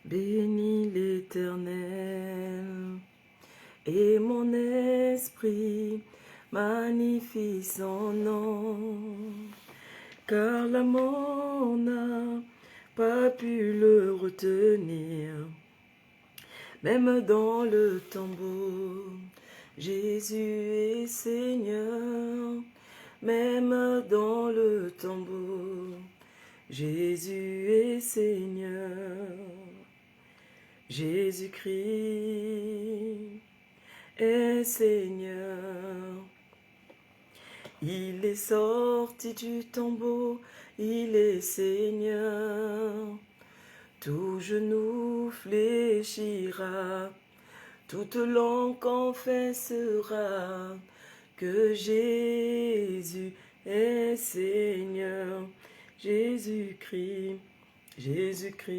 Bénis l'Éternel, et mon esprit magnifie son nom, car la mort n'a pas pu le retenir, même dans le tombeau. Jésus est Seigneur, même dans le tombeau. Jésus est Seigneur. Jésus-Christ est Seigneur. Il est sorti du tombeau, il est Seigneur. Tout genou fléchira, toute langue confessera que Jésus est Seigneur. Jésus-Christ, Jésus-Christ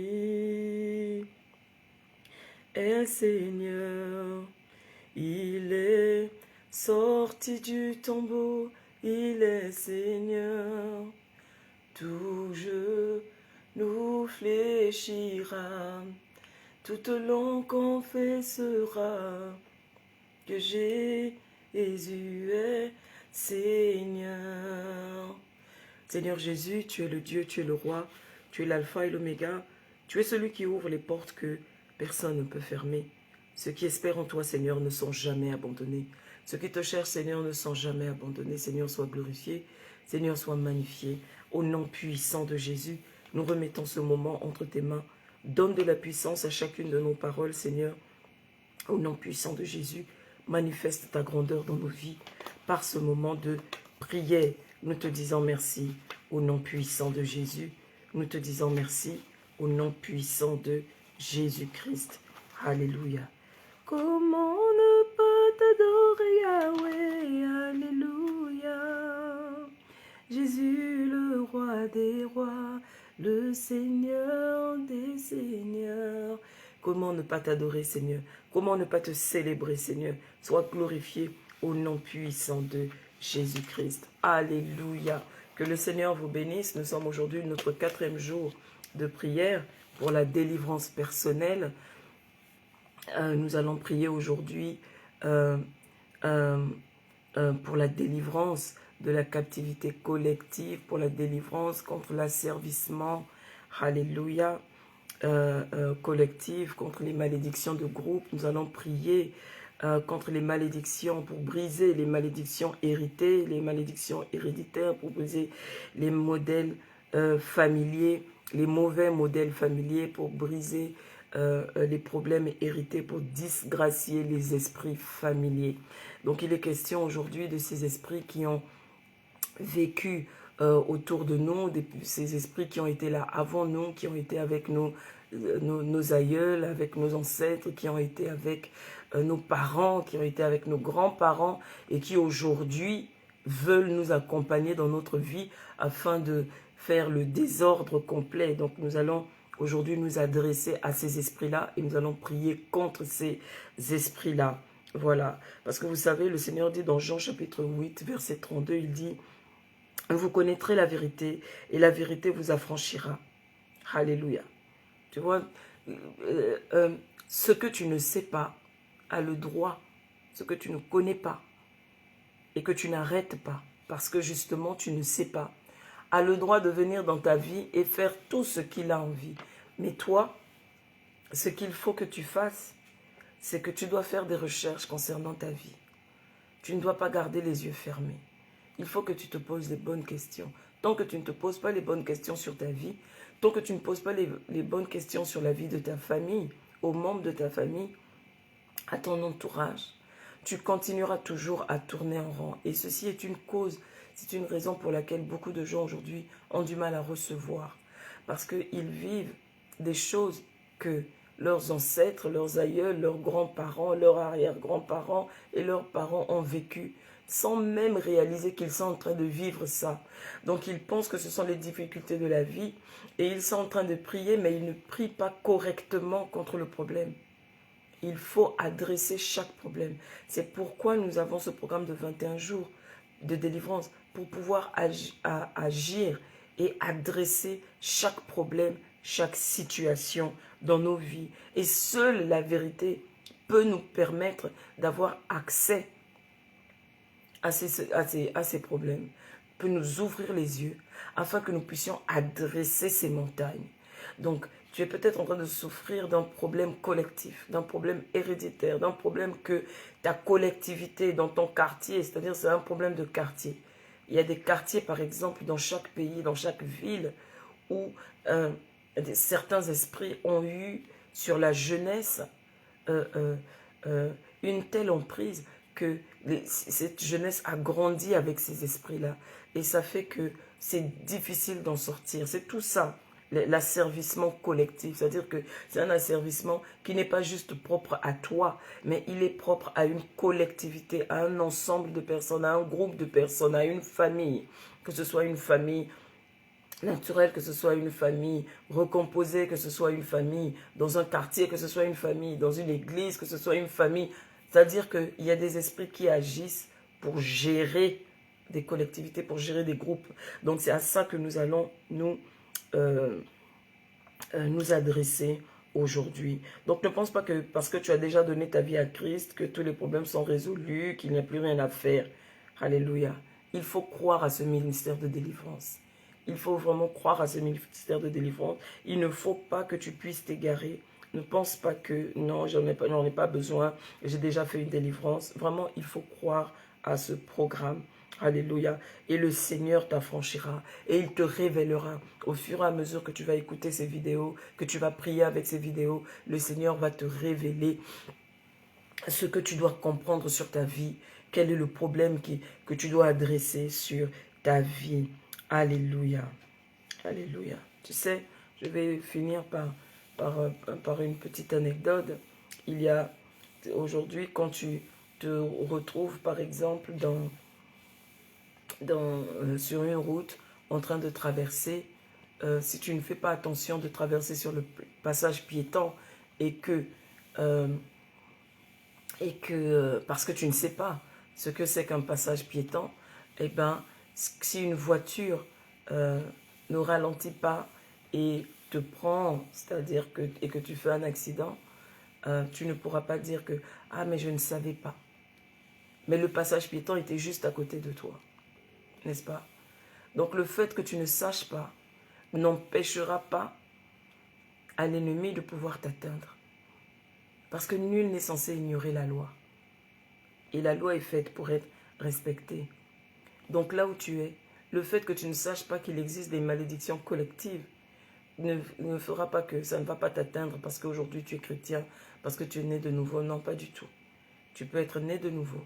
est Seigneur. Il est sorti du tombeau, il est Seigneur. Tout genou fléchira, toute langue confessera que Jésus est Seigneur. Seigneur Jésus, tu es le Dieu, tu es le roi, tu es l'alpha et l'oméga. Tu es celui qui ouvre les portes que personne ne peut fermer. Ceux qui espèrent en toi, Seigneur, ne sont jamais abandonnés. Ceux qui te cherchent, Seigneur, ne sont jamais abandonnés. Seigneur, sois glorifié. Seigneur, sois magnifié. Au nom puissant de Jésus, nous remettons ce moment entre tes mains. Donne de la puissance à chacune de nos paroles, Seigneur. Au nom puissant de Jésus, manifeste ta grandeur dans nos vies. Par ce moment de prière, nous te disons merci. Au nom puissant de Jésus, nous te disons merci. Au nom puissant de Jésus-Christ. Alléluia. Comment ne pas t'adorer, Yahweh, alléluia. Jésus, le roi des rois, le Seigneur des seigneurs. Comment ne pas t'adorer, Seigneur? Comment ne pas te célébrer, Seigneur? Sois glorifié au nom puissant de Jésus-Christ. Alléluia. Que le Seigneur vous bénisse. Nous sommes aujourd'hui notre 4e jour de prière pour la délivrance personnelle. Nous allons prier aujourd'hui pour la délivrance de la captivité collective, pour la délivrance contre l'asservissement, alléluia, collective, contre les malédictions de groupe. Nous allons prier contre les malédictions, pour briser les malédictions héritées, les malédictions héréditaires, pour briser les modèles familiers, les mauvais modèles familiers, pour briser les problèmes hérités, pour disgracier les esprits familiers. Donc il est question aujourd'hui de ces esprits qui ont vécu autour de nous, ces esprits qui ont été là avant nous, qui ont été avec nos aïeuls, avec nos ancêtres, qui ont été avec nos parents, qui ont été avec nos grands-parents et qui aujourd'hui veulent nous accompagner dans notre vie afin de faire le désordre complet. Donc nous allons aujourd'hui nous adresser à ces esprits-là et nous allons prier contre ces esprits-là. Voilà, parce que vous savez, le Seigneur dit dans Jean chapitre 8, verset 32, il dit « Vous connaîtrez la vérité et la vérité vous affranchira. » Alléluia. Tu vois, ce que tu ne sais pas a le droit, ce que tu ne connais pas et que tu n'arrêtes pas, parce que justement tu ne sais pas, a le droit de venir dans ta vie et faire tout ce qu'il a envie. Mais toi, ce qu'il faut que tu fasses, c'est que tu dois faire des recherches concernant ta vie. Tu ne dois pas garder les yeux fermés. Il faut que tu te poses les bonnes questions. Tant que tu ne te poses pas les bonnes questions sur ta vie, tant que tu ne poses pas les bonnes questions sur la vie de ta famille, aux membres de ta famille, à ton entourage, tu continueras toujours à tourner en rond. Et ceci est une cause, c'est une raison pour laquelle beaucoup de gens aujourd'hui ont du mal à recevoir. Parce qu'ils vivent des choses que leurs ancêtres, leurs aïeuls, leurs grands-parents, leurs arrière-grands-parents et leurs parents ont vécu sans même réaliser qu'ils sont en train de vivre ça. Donc ils pensent que ce sont les difficultés de la vie et ils sont en train de prier, mais ils ne prient pas correctement contre le problème. Il faut adresser chaque problème. C'est pourquoi nous avons ce programme de 21 jours de délivrance, pour pouvoir agir et adresser chaque problème chaque situation dans nos vies. Et seule la vérité peut nous permettre d'avoir accès à ces problèmes, peut nous ouvrir les yeux afin que nous puissions adresser ces montagnes. Donc, tu es peut-être en train de souffrir d'un problème collectif, d'un problème héréditaire, d'un problème que ta collectivité dans ton quartier, c'est-à-dire c'est un problème de quartier. Il y a des quartiers, par exemple, dans chaque pays, dans chaque ville, où certains esprits ont eu sur la jeunesse une telle emprise que cette jeunesse a grandi avec ces esprits-là. Et ça fait que c'est difficile d'en sortir. C'est tout ça, l'asservissement collectif. C'est-à-dire que c'est un asservissement qui n'est pas juste propre à toi, mais il est propre à une collectivité, à un ensemble de personnes, à un groupe de personnes, à une famille. Que ce soit une famille naturelle, que ce soit une famille recomposée, que ce soit une famille dans un quartier, que ce soit une famille dans une église, que ce soit une famille. C'est-à-dire qu'il y a des esprits qui agissent pour gérer des collectivités, pour gérer des groupes. Donc c'est à ça que nous allons nous adresser aujourd'hui. Donc ne pense pas que parce que tu as déjà donné ta vie à Christ, que tous les problèmes sont résolus, qu'il n'y a plus rien à faire. Alléluia. Il faut croire à ce ministère de délivrance. Il faut vraiment croire à ce ministère de délivrance. Il ne faut pas que tu puisses t'égarer. Ne pense pas que non, j'en ai pas besoin, j'ai déjà fait une délivrance. Vraiment, il faut croire à ce programme. Alléluia. Et le Seigneur t'affranchira et il te révélera au fur et à mesure que tu vas écouter ces vidéos, que tu vas prier avec ces vidéos. Le Seigneur va te révéler ce que tu dois comprendre sur ta vie. Quel est le problème que tu dois adresser sur ta vie. Alléluia. Alléluia. Tu sais, je vais finir par une petite anecdote. Il y a aujourd'hui, quand tu te retrouves par exemple sur une route en train de traverser, si tu ne fais pas attention de traverser sur le passage piéton et que parce que tu ne sais pas ce que c'est qu'un passage piéton, eh bien, si une voiture ne ralentit pas et te prend, c'est-à-dire que tu fais un accident, tu ne pourras pas dire que « Ah, mais je ne savais pas ». Mais le passage piéton était juste à côté de toi, n'est-ce pas? Donc le fait que tu ne saches pas n'empêchera pas à l'ennemi de pouvoir t'atteindre. Parce que nul n'est censé ignorer la loi. Et la loi est faite pour être respectée. Donc là où tu es, le fait que tu ne saches pas qu'il existe des malédictions collectives ne fera pas que ça ne va pas t'atteindre parce qu'aujourd'hui tu es chrétien, parce que tu es né de nouveau. Non, pas du tout. Tu peux être né de nouveau,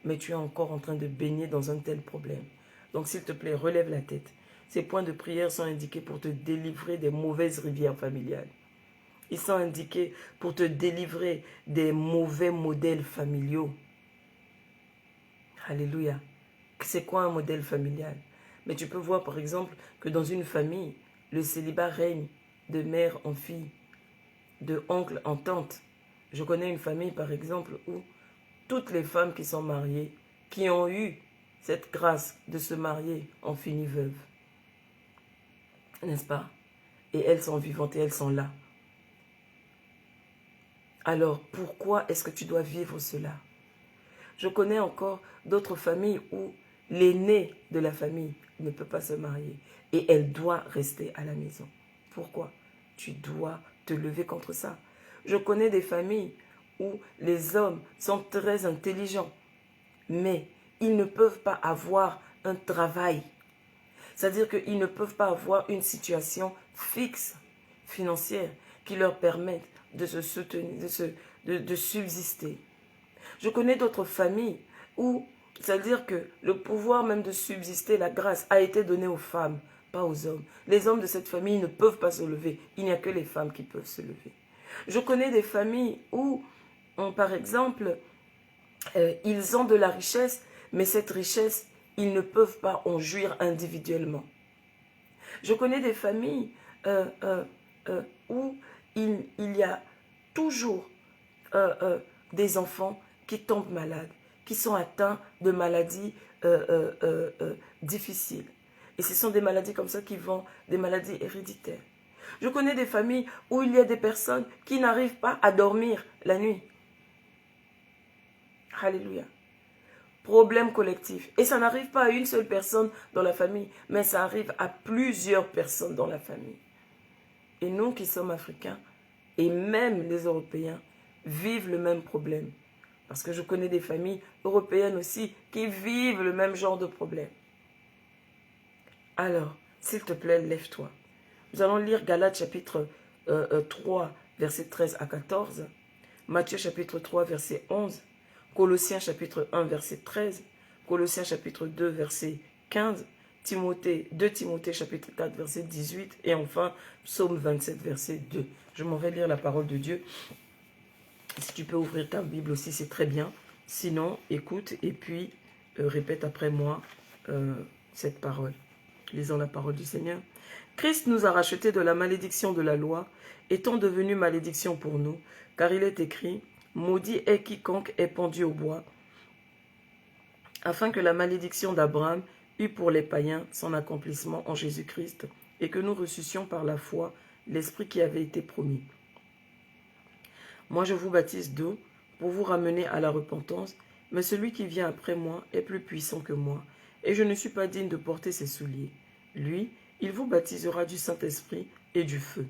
mais tu es encore en train de baigner dans un tel problème. Donc s'il te plaît, relève la tête. Ces points de prière sont indiqués pour te délivrer des mauvaises rivières familiales. Ils sont indiqués pour te délivrer des mauvais modèles familiaux. Alléluia. C'est quoi un modèle familial? Mais tu peux voir par exemple que dans une famille, le célibat règne de mère en fille, de oncle en tante. Je connais une famille par exemple où toutes les femmes qui sont mariées, qui ont eu cette grâce de se marier, ont fini veuves. N'est-ce pas? Et elles sont vivantes et elles sont là. Alors pourquoi est-ce que tu dois vivre cela? Je connais encore d'autres familles où l'aîné de la famille ne peut pas se marier et elle doit rester à la maison. Pourquoi? Tu dois te lever contre ça. Je connais des familles où les hommes sont très intelligents, mais ils ne peuvent pas avoir un travail. C'est-à-dire qu'ils ne peuvent pas avoir une situation fixe, financière, qui leur permette de se soutenir, de subsister. Je connais d'autres familles où, c'est-à-dire que le pouvoir même de subsister, la grâce, a été donné aux femmes, pas aux hommes. Les hommes de cette famille ne peuvent pas se lever. Il n'y a que les femmes qui peuvent se lever. Je connais des familles où, par exemple, ils ont de la richesse, mais cette richesse, ils ne peuvent pas en jouir individuellement. Je connais des familles où il y a toujours des enfants qui tombent malades, qui sont atteints de maladies difficiles. Et ce sont des maladies comme ça qui vont, des maladies héréditaires. Je connais des familles où il y a des personnes qui n'arrivent pas à dormir la nuit. Alléluia. Problème collectif. Et ça n'arrive pas à une seule personne dans la famille, mais ça arrive à plusieurs personnes dans la famille. Et nous qui sommes africains, et même les Européens, vivent le même problème. Parce que je connais des familles européennes aussi qui vivent le même genre de problème. Alors, s'il te plaît, lève-toi. Nous allons lire Galates chapitre 3, verset 13 à 14. Matthieu chapitre 3, verset 11. Colossiens chapitre 1, verset 13. Colossiens chapitre 2, verset 15. 2 Timothée chapitre 4, verset 18. Et enfin, Psaume 27, verset 2. Je m'en vais lire la parole de Dieu. Si tu peux ouvrir ta Bible aussi, c'est très bien. Sinon, écoute et puis répète après moi cette parole. Lisons la parole du Seigneur. Christ nous a rachetés de la malédiction de la loi, étant devenu malédiction pour nous, car il est écrit, maudit est quiconque est pendu au bois, afin que la malédiction d'Abraham eût pour les païens son accomplissement en Jésus-Christ, et que nous reçussions par la foi l'Esprit qui avait été promis. Moi je vous baptise d'eau pour vous ramener à la repentance, mais celui qui vient après moi est plus puissant que moi, et je ne suis pas digne de porter ses souliers. Lui, il vous baptisera du Saint-Esprit et du feu.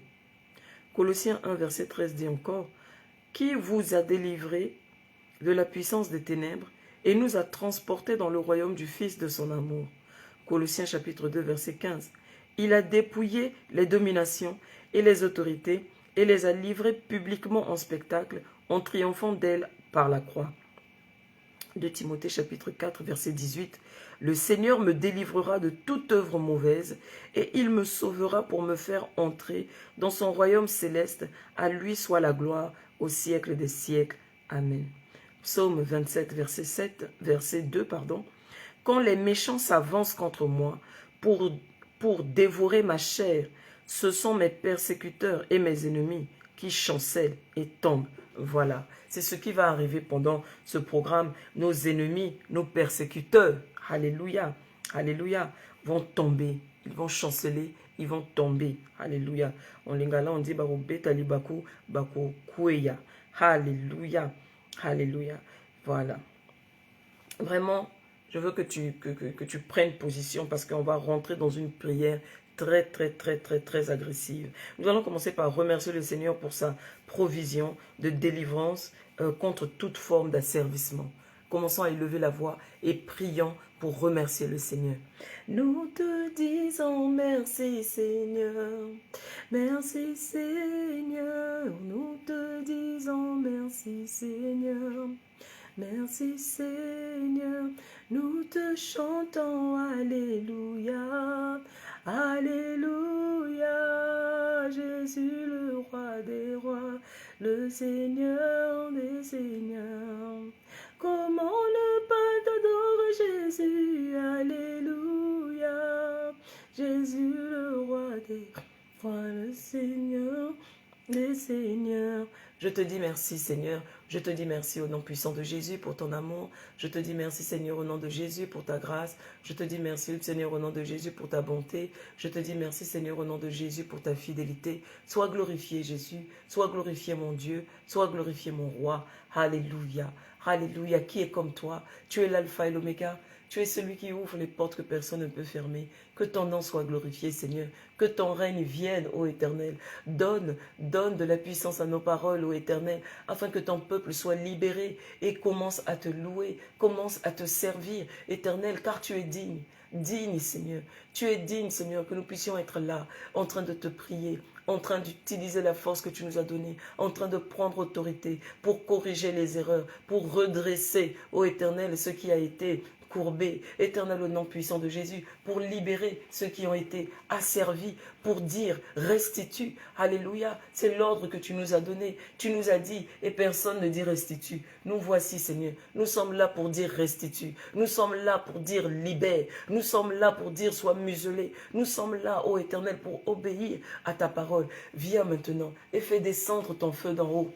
Colossiens 1, verset 13 dit encore, « Qui vous a délivré de la puissance des ténèbres et nous a transportés dans le royaume du Fils de son amour. » Colossiens chapitre 2, verset 15. « Il a dépouillé les dominations et les autorités et les a livrées publiquement en spectacle en triomphant d'elles par la croix. » 2 Timothée chapitre 4, verset 18. « Le Seigneur me délivrera de toute œuvre mauvaise, et il me sauvera pour me faire entrer dans son royaume céleste. À lui soit la gloire au siècle des siècles. Amen. » Psaume 27, verset 2. « Quand les méchants s'avancent contre moi pour dévorer ma chair, ce sont mes persécuteurs et mes ennemis qui chancellent et tombent. » Voilà, c'est ce qui va arriver pendant ce programme. Nos ennemis, nos persécuteurs, alléluia, alléluia, vont tomber. Ils vont chanceler, ils vont tomber. Alléluia. En lingala, on dit betali baku kueya. Alléluia, alléluia. Voilà. Vraiment, je veux que tu prennes position parce qu'on va rentrer dans une prière très agressive. Nous allons commencer par remercier le Seigneur pour sa provision de délivrance contre toute forme d'asservissement. Commençons à élever la voix et prions pour remercier le Seigneur. Nous te disons merci Seigneur, merci Seigneur, nous te disons merci Seigneur. Merci Seigneur, nous te chantons, Alléluia, Alléluia, Jésus le roi des rois, le Seigneur des seigneurs. Comment ne pas t'adorer Jésus, Alléluia, Jésus le roi des rois, le Seigneur des seigneurs. Je te dis merci Seigneur, je te dis merci au nom puissant de Jésus pour ton amour, je te dis merci Seigneur au nom de Jésus pour ta grâce, je te dis merci Seigneur au nom de Jésus pour ta bonté, je te dis merci Seigneur au nom de Jésus pour ta fidélité. Sois glorifié Jésus, sois glorifié mon Dieu, sois glorifié mon roi. Alléluia, alléluia. Qui est comme toi? Tu es l'alpha et l'oméga. Tu es celui qui ouvre les portes que personne ne peut fermer. Que ton nom soit glorifié, Seigneur. Que ton règne vienne, ô Éternel. Donne de la puissance à nos paroles, ô Éternel, afin que ton peuple soit libéré et commence à te louer, commence à te servir, Éternel, car tu es digne. Digne, Seigneur. Tu es digne, Seigneur, que nous puissions être là, en train de te prier, en train d'utiliser la force que tu nous as donnée, en train de prendre autorité pour corriger les erreurs, pour redresser, ô Éternel, ce qui a été courbé, Éternel, au nom puissant de Jésus, pour libérer ceux qui ont été asservis, pour dire restitue. Alléluia, c'est l'ordre que tu nous as donné. Tu nous as dit et personne ne dit restitue. Nous voici, Seigneur. Nous sommes là pour dire restitue. Nous sommes là pour dire libère. Nous sommes là pour dire sois muselé. Nous sommes là, ô Éternel, pour obéir à ta parole. Viens maintenant et fais descendre ton feu d'en haut.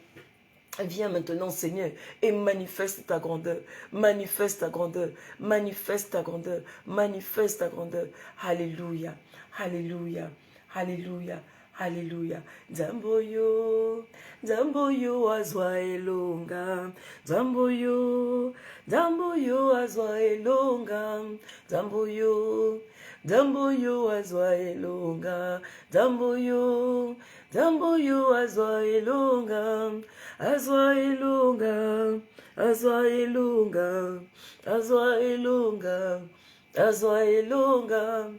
Viens maintenant, Seigneur, et manifeste ta grandeur, manifeste ta grandeur, manifeste ta grandeur, manifeste ta grandeur. Alléluia, alléluia, alléluia, Alléluia. Zamboyo, Zamboyo azwa elonga. Zamboyo, Zamboyo azwa elonga. Zamboyo, Zamboyo azwa elonga. Zamboyo, Zamboyo azwa elonga. Azwa elonga. Azwa elonga. Azwa elonga. Azwa elonga,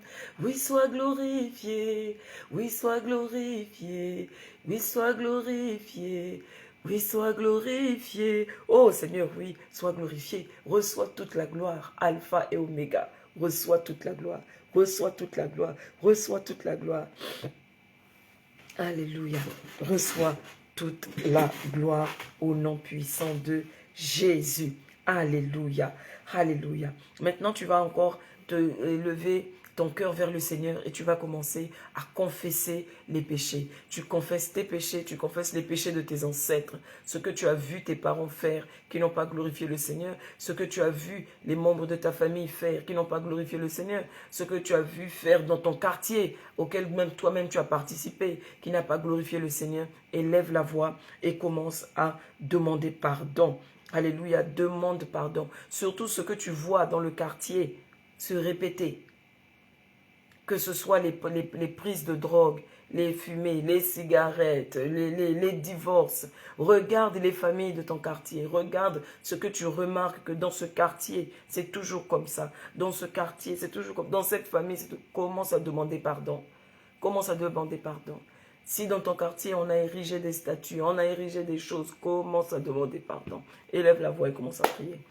oui, sois glorifié, oui, sois glorifié, oui, sois glorifié, oui, sois glorifié. Oh Seigneur, oui, sois glorifié. Reçois toute la gloire, Alpha et Oméga. Reçois toute la gloire, reçois toute la gloire, reçois toute la gloire. Alléluia. Reçois toute la gloire au nom puissant de Jésus. Alléluia. Alléluia. Maintenant, tu vas encore te lever ton cœur vers le Seigneur et tu vas commencer à confesser les péchés. Tu confesses tes péchés, tu confesses les péchés de tes ancêtres, ce que tu as vu tes parents faire qui n'ont pas glorifié le Seigneur, ce que tu as vu les membres de ta famille faire qui n'ont pas glorifié le Seigneur, ce que tu as vu faire dans ton quartier auquel même toi-même tu as participé qui n'a pas glorifié le Seigneur. Élève la voix et commence à demander pardon. Alléluia, demande pardon. Surtout ce que tu vois dans le quartier se répéter. Que ce soit les prises de drogue, les fumées, les cigarettes, les divorces. Regarde les familles de ton quartier. Regarde ce que tu remarques que dans ce quartier, c'est toujours comme ça. Dans ce quartier, c'est toujours comme ça. Dans cette famille, commence à demander pardon. Commence à demander pardon. Si dans ton quartier, on a érigé des statues, on a érigé des choses, commence à demander pardon. Élève la voix et commence à prier.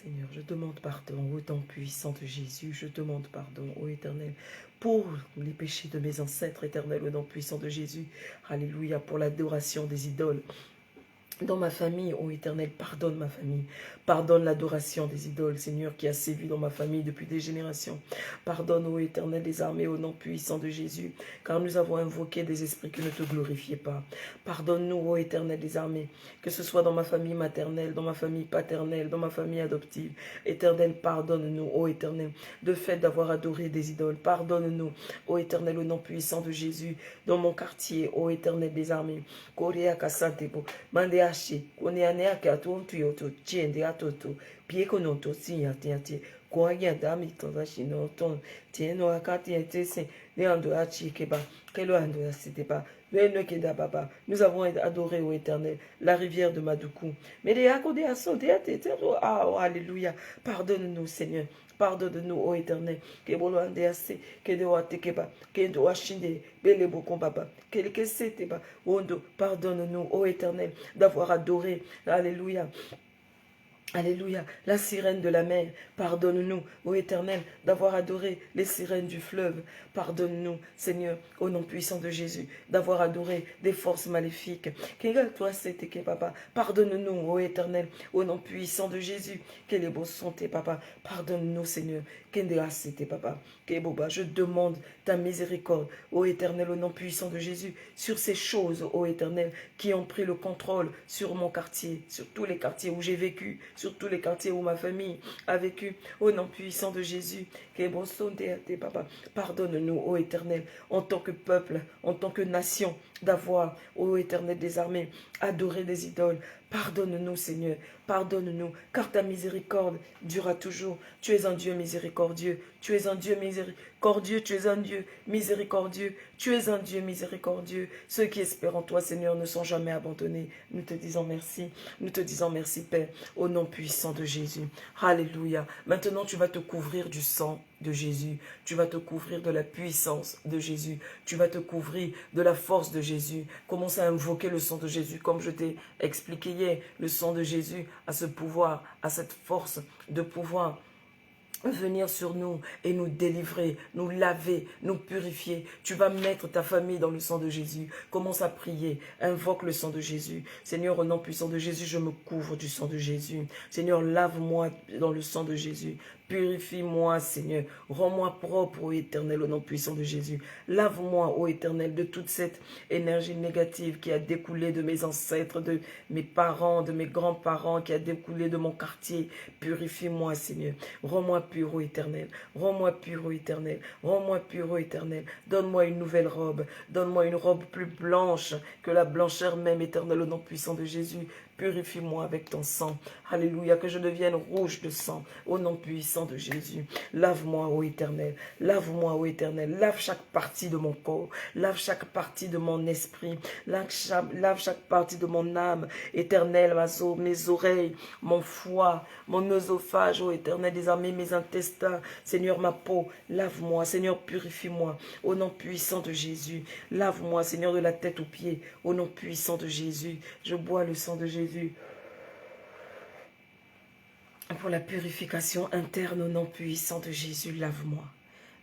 Seigneur, je demande pardon au nom puissant de Jésus. Je demande pardon au Éternel pour les péchés de mes ancêtres, Éternel, au nom puissant de Jésus. Alléluia, pour l'adoration des idoles. Dans ma famille, ô Éternel, pardonne ma famille. Pardonne l'adoration des idoles, Seigneur, qui a sévi dans ma famille depuis des générations. Pardonne, ô Éternel des armées, au nom puissant de Jésus, car nous avons invoqué des esprits qui ne te glorifiaient pas. Pardonne-nous, ô Éternel des armées, que ce soit dans ma famille maternelle, dans ma famille paternelle, dans ma famille adoptive. Éternel, pardonne-nous, ô Éternel, de fait d'avoir adoré des idoles. Pardonne-nous, ô Éternel, au nom puissant de Jésus, dans mon quartier, ô Éternel des armées. Korea kasantebo, mande kone anea ke atontu yoto tiende atoto pie konoto si atiati kwa ya dami toda shino ton tieno akati etese ne ando achi keba kelo ando asiteba le keda baba. Nous avons adoré au Éternel la rivière de Madoukou. Mais les accordés à son théâtre, ah, oh, alléluia. Pardonne-nous, Seigneur. Pardonne-nous, ô Éternel. Que bolande assez, que de watekeba, que de washinde, bele bokombaba, que le seteba, ondo. Pardonne-nous, ô Éternel, d'avoir adoré. Alléluia. Alléluia, la sirène de la mer, pardonne-nous, ô Éternel, d'avoir adoré les sirènes du fleuve. Pardonne-nous, Seigneur, au nom puissant de Jésus, d'avoir adoré des forces maléfiques. Pardonne-nous, ô Éternel, au nom puissant de Jésus. Que les beaux sont tes papas. Pardonne-nous, Seigneur. Je demande ta miséricorde, ô Éternel, au nom puissant de Jésus, sur ces choses, ô Éternel, qui ont pris le contrôle sur mon quartier, sur tous les quartiers où j'ai vécu, sur tous les quartiers où ma famille a vécu, au nom puissant de Jésus. Pardonne-nous, ô Éternel, en tant que peuple, en tant que nation, d'avoir, ô Éternel des armées, adoré des idoles. Pardonne-nous, Seigneur, pardonne-nous, car ta miséricorde durera toujours. Tu es un Dieu miséricordieux, tu es un Dieu miséricordieux, tu es un Dieu miséricordieux, tu es un Dieu miséricordieux. Ceux qui espèrent en toi, Seigneur, ne sont jamais abandonnés. Nous te disons merci, Père, au nom puissant de Jésus. Alléluia. Maintenant, tu vas te couvrir du sang de Jésus. Tu vas te couvrir de la puissance de Jésus. Tu vas te couvrir de la force de Jésus. Commence à invoquer le sang de Jésus. Comme je t'ai expliqué hier, le sang de Jésus a ce pouvoir, a cette force de pouvoir venir sur nous et nous délivrer, nous laver, nous purifier. Tu vas mettre ta famille dans le sang de Jésus. Commence à prier, invoque le sang de Jésus. Seigneur, au nom puissant de Jésus, je me couvre du sang de Jésus. Seigneur, lave-moi dans le sang de Jésus. Purifie-moi, Seigneur. Rends-moi propre, ô Éternel, au nom puissant de Jésus. Lave-moi, ô Éternel, de toute cette énergie négative qui a découlé de mes ancêtres, de mes parents, de mes grands-parents, qui a découlé de mon quartier. Purifie-moi, Seigneur. Rends-moi pur, ô Éternel. Rends-moi pur, ô Éternel. Rends-moi pur, ô Éternel. Donne-moi une nouvelle robe. Donne-moi une robe plus blanche que la blancheur même, Éternel, au nom puissant de Jésus. Purifie-moi avec ton sang. Alléluia, que je devienne rouge de sang au nom puissant de Jésus. Lave-moi, ô Éternel. Lave-moi, ô Éternel. Lave chaque partie de mon corps. Lave chaque partie de mon esprit. Lave chaque partie de mon âme. Éternel, mes oreilles, mon foie, mon œsophage, ô Éternel, désormais mes intestins. Seigneur, ma peau, lave-moi. Seigneur, purifie-moi au nom puissant de Jésus. Lave-moi, Seigneur, de la tête aux pieds au nom puissant de Jésus. Je bois le sang de Jésus pour la purification interne au nom puissant de Jésus. Lave-moi.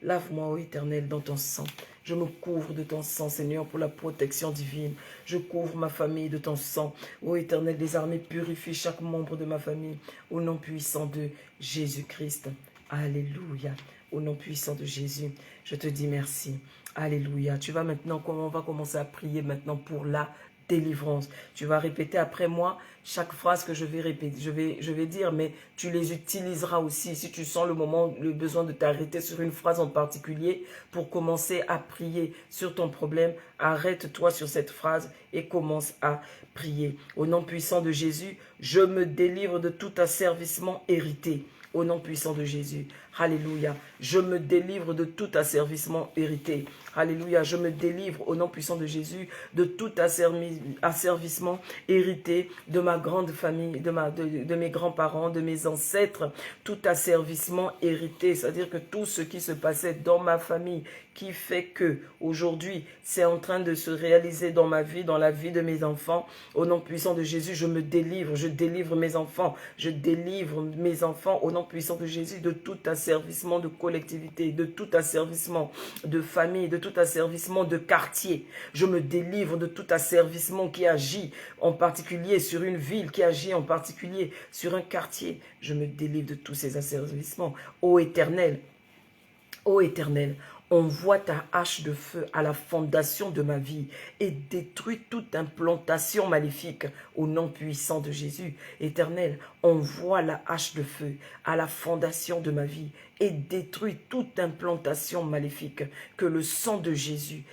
Lave-moi, ô Éternel, dans ton sang. Je me couvre de ton sang, Seigneur, pour la protection divine. Je couvre ma famille de ton sang. Ô Éternel des armées, purifie chaque membre de ma famille au nom puissant de Jésus-Christ. Alléluia. Au nom puissant de Jésus, je te dis merci. Alléluia. Tu vas maintenant, on va commencer à prier maintenant pour la délivrance. Tu vas répéter après moi chaque phrase que je vais répéter, je vais dire, mais tu les utiliseras aussi si tu sens le besoin de t'arrêter sur une phrase en particulier pour commencer à prier sur ton problème. Arrête-toi sur cette phrase et commence à prier. Au nom puissant de Jésus, je me délivre de tout asservissement hérité. Au nom puissant de Jésus. Alléluia. Je me délivre de tout asservissement hérité. Alléluia. Je me délivre au nom puissant de Jésus de tout asservissement hérité de ma grande famille, de mes grands-parents, de mes ancêtres. Tout asservissement hérité. C'est-à-dire que tout ce qui se passait dans ma famille qui fait que aujourd'hui c'est en train de se réaliser dans ma vie, dans la vie de mes enfants. Au nom puissant de Jésus, je me délivre. Je délivre mes enfants. Je délivre mes enfants au nom puissant de Jésus de tout asservissement de collectivité, de tout asservissement de famille, de tout asservissement de quartier. Je me délivre de tout asservissement qui agit en particulier sur une ville, qui agit en particulier sur un quartier. Je me délivre de tous ces asservissements. Ô Éternel, envoie ta hache de feu à la fondation de ma vie et détruis toute implantation maléfique au nom puissant de Jésus. Éternel, envoie la hache de feu à la fondation de ma vie et détruis toute implantation maléfique. Que le sang de Jésus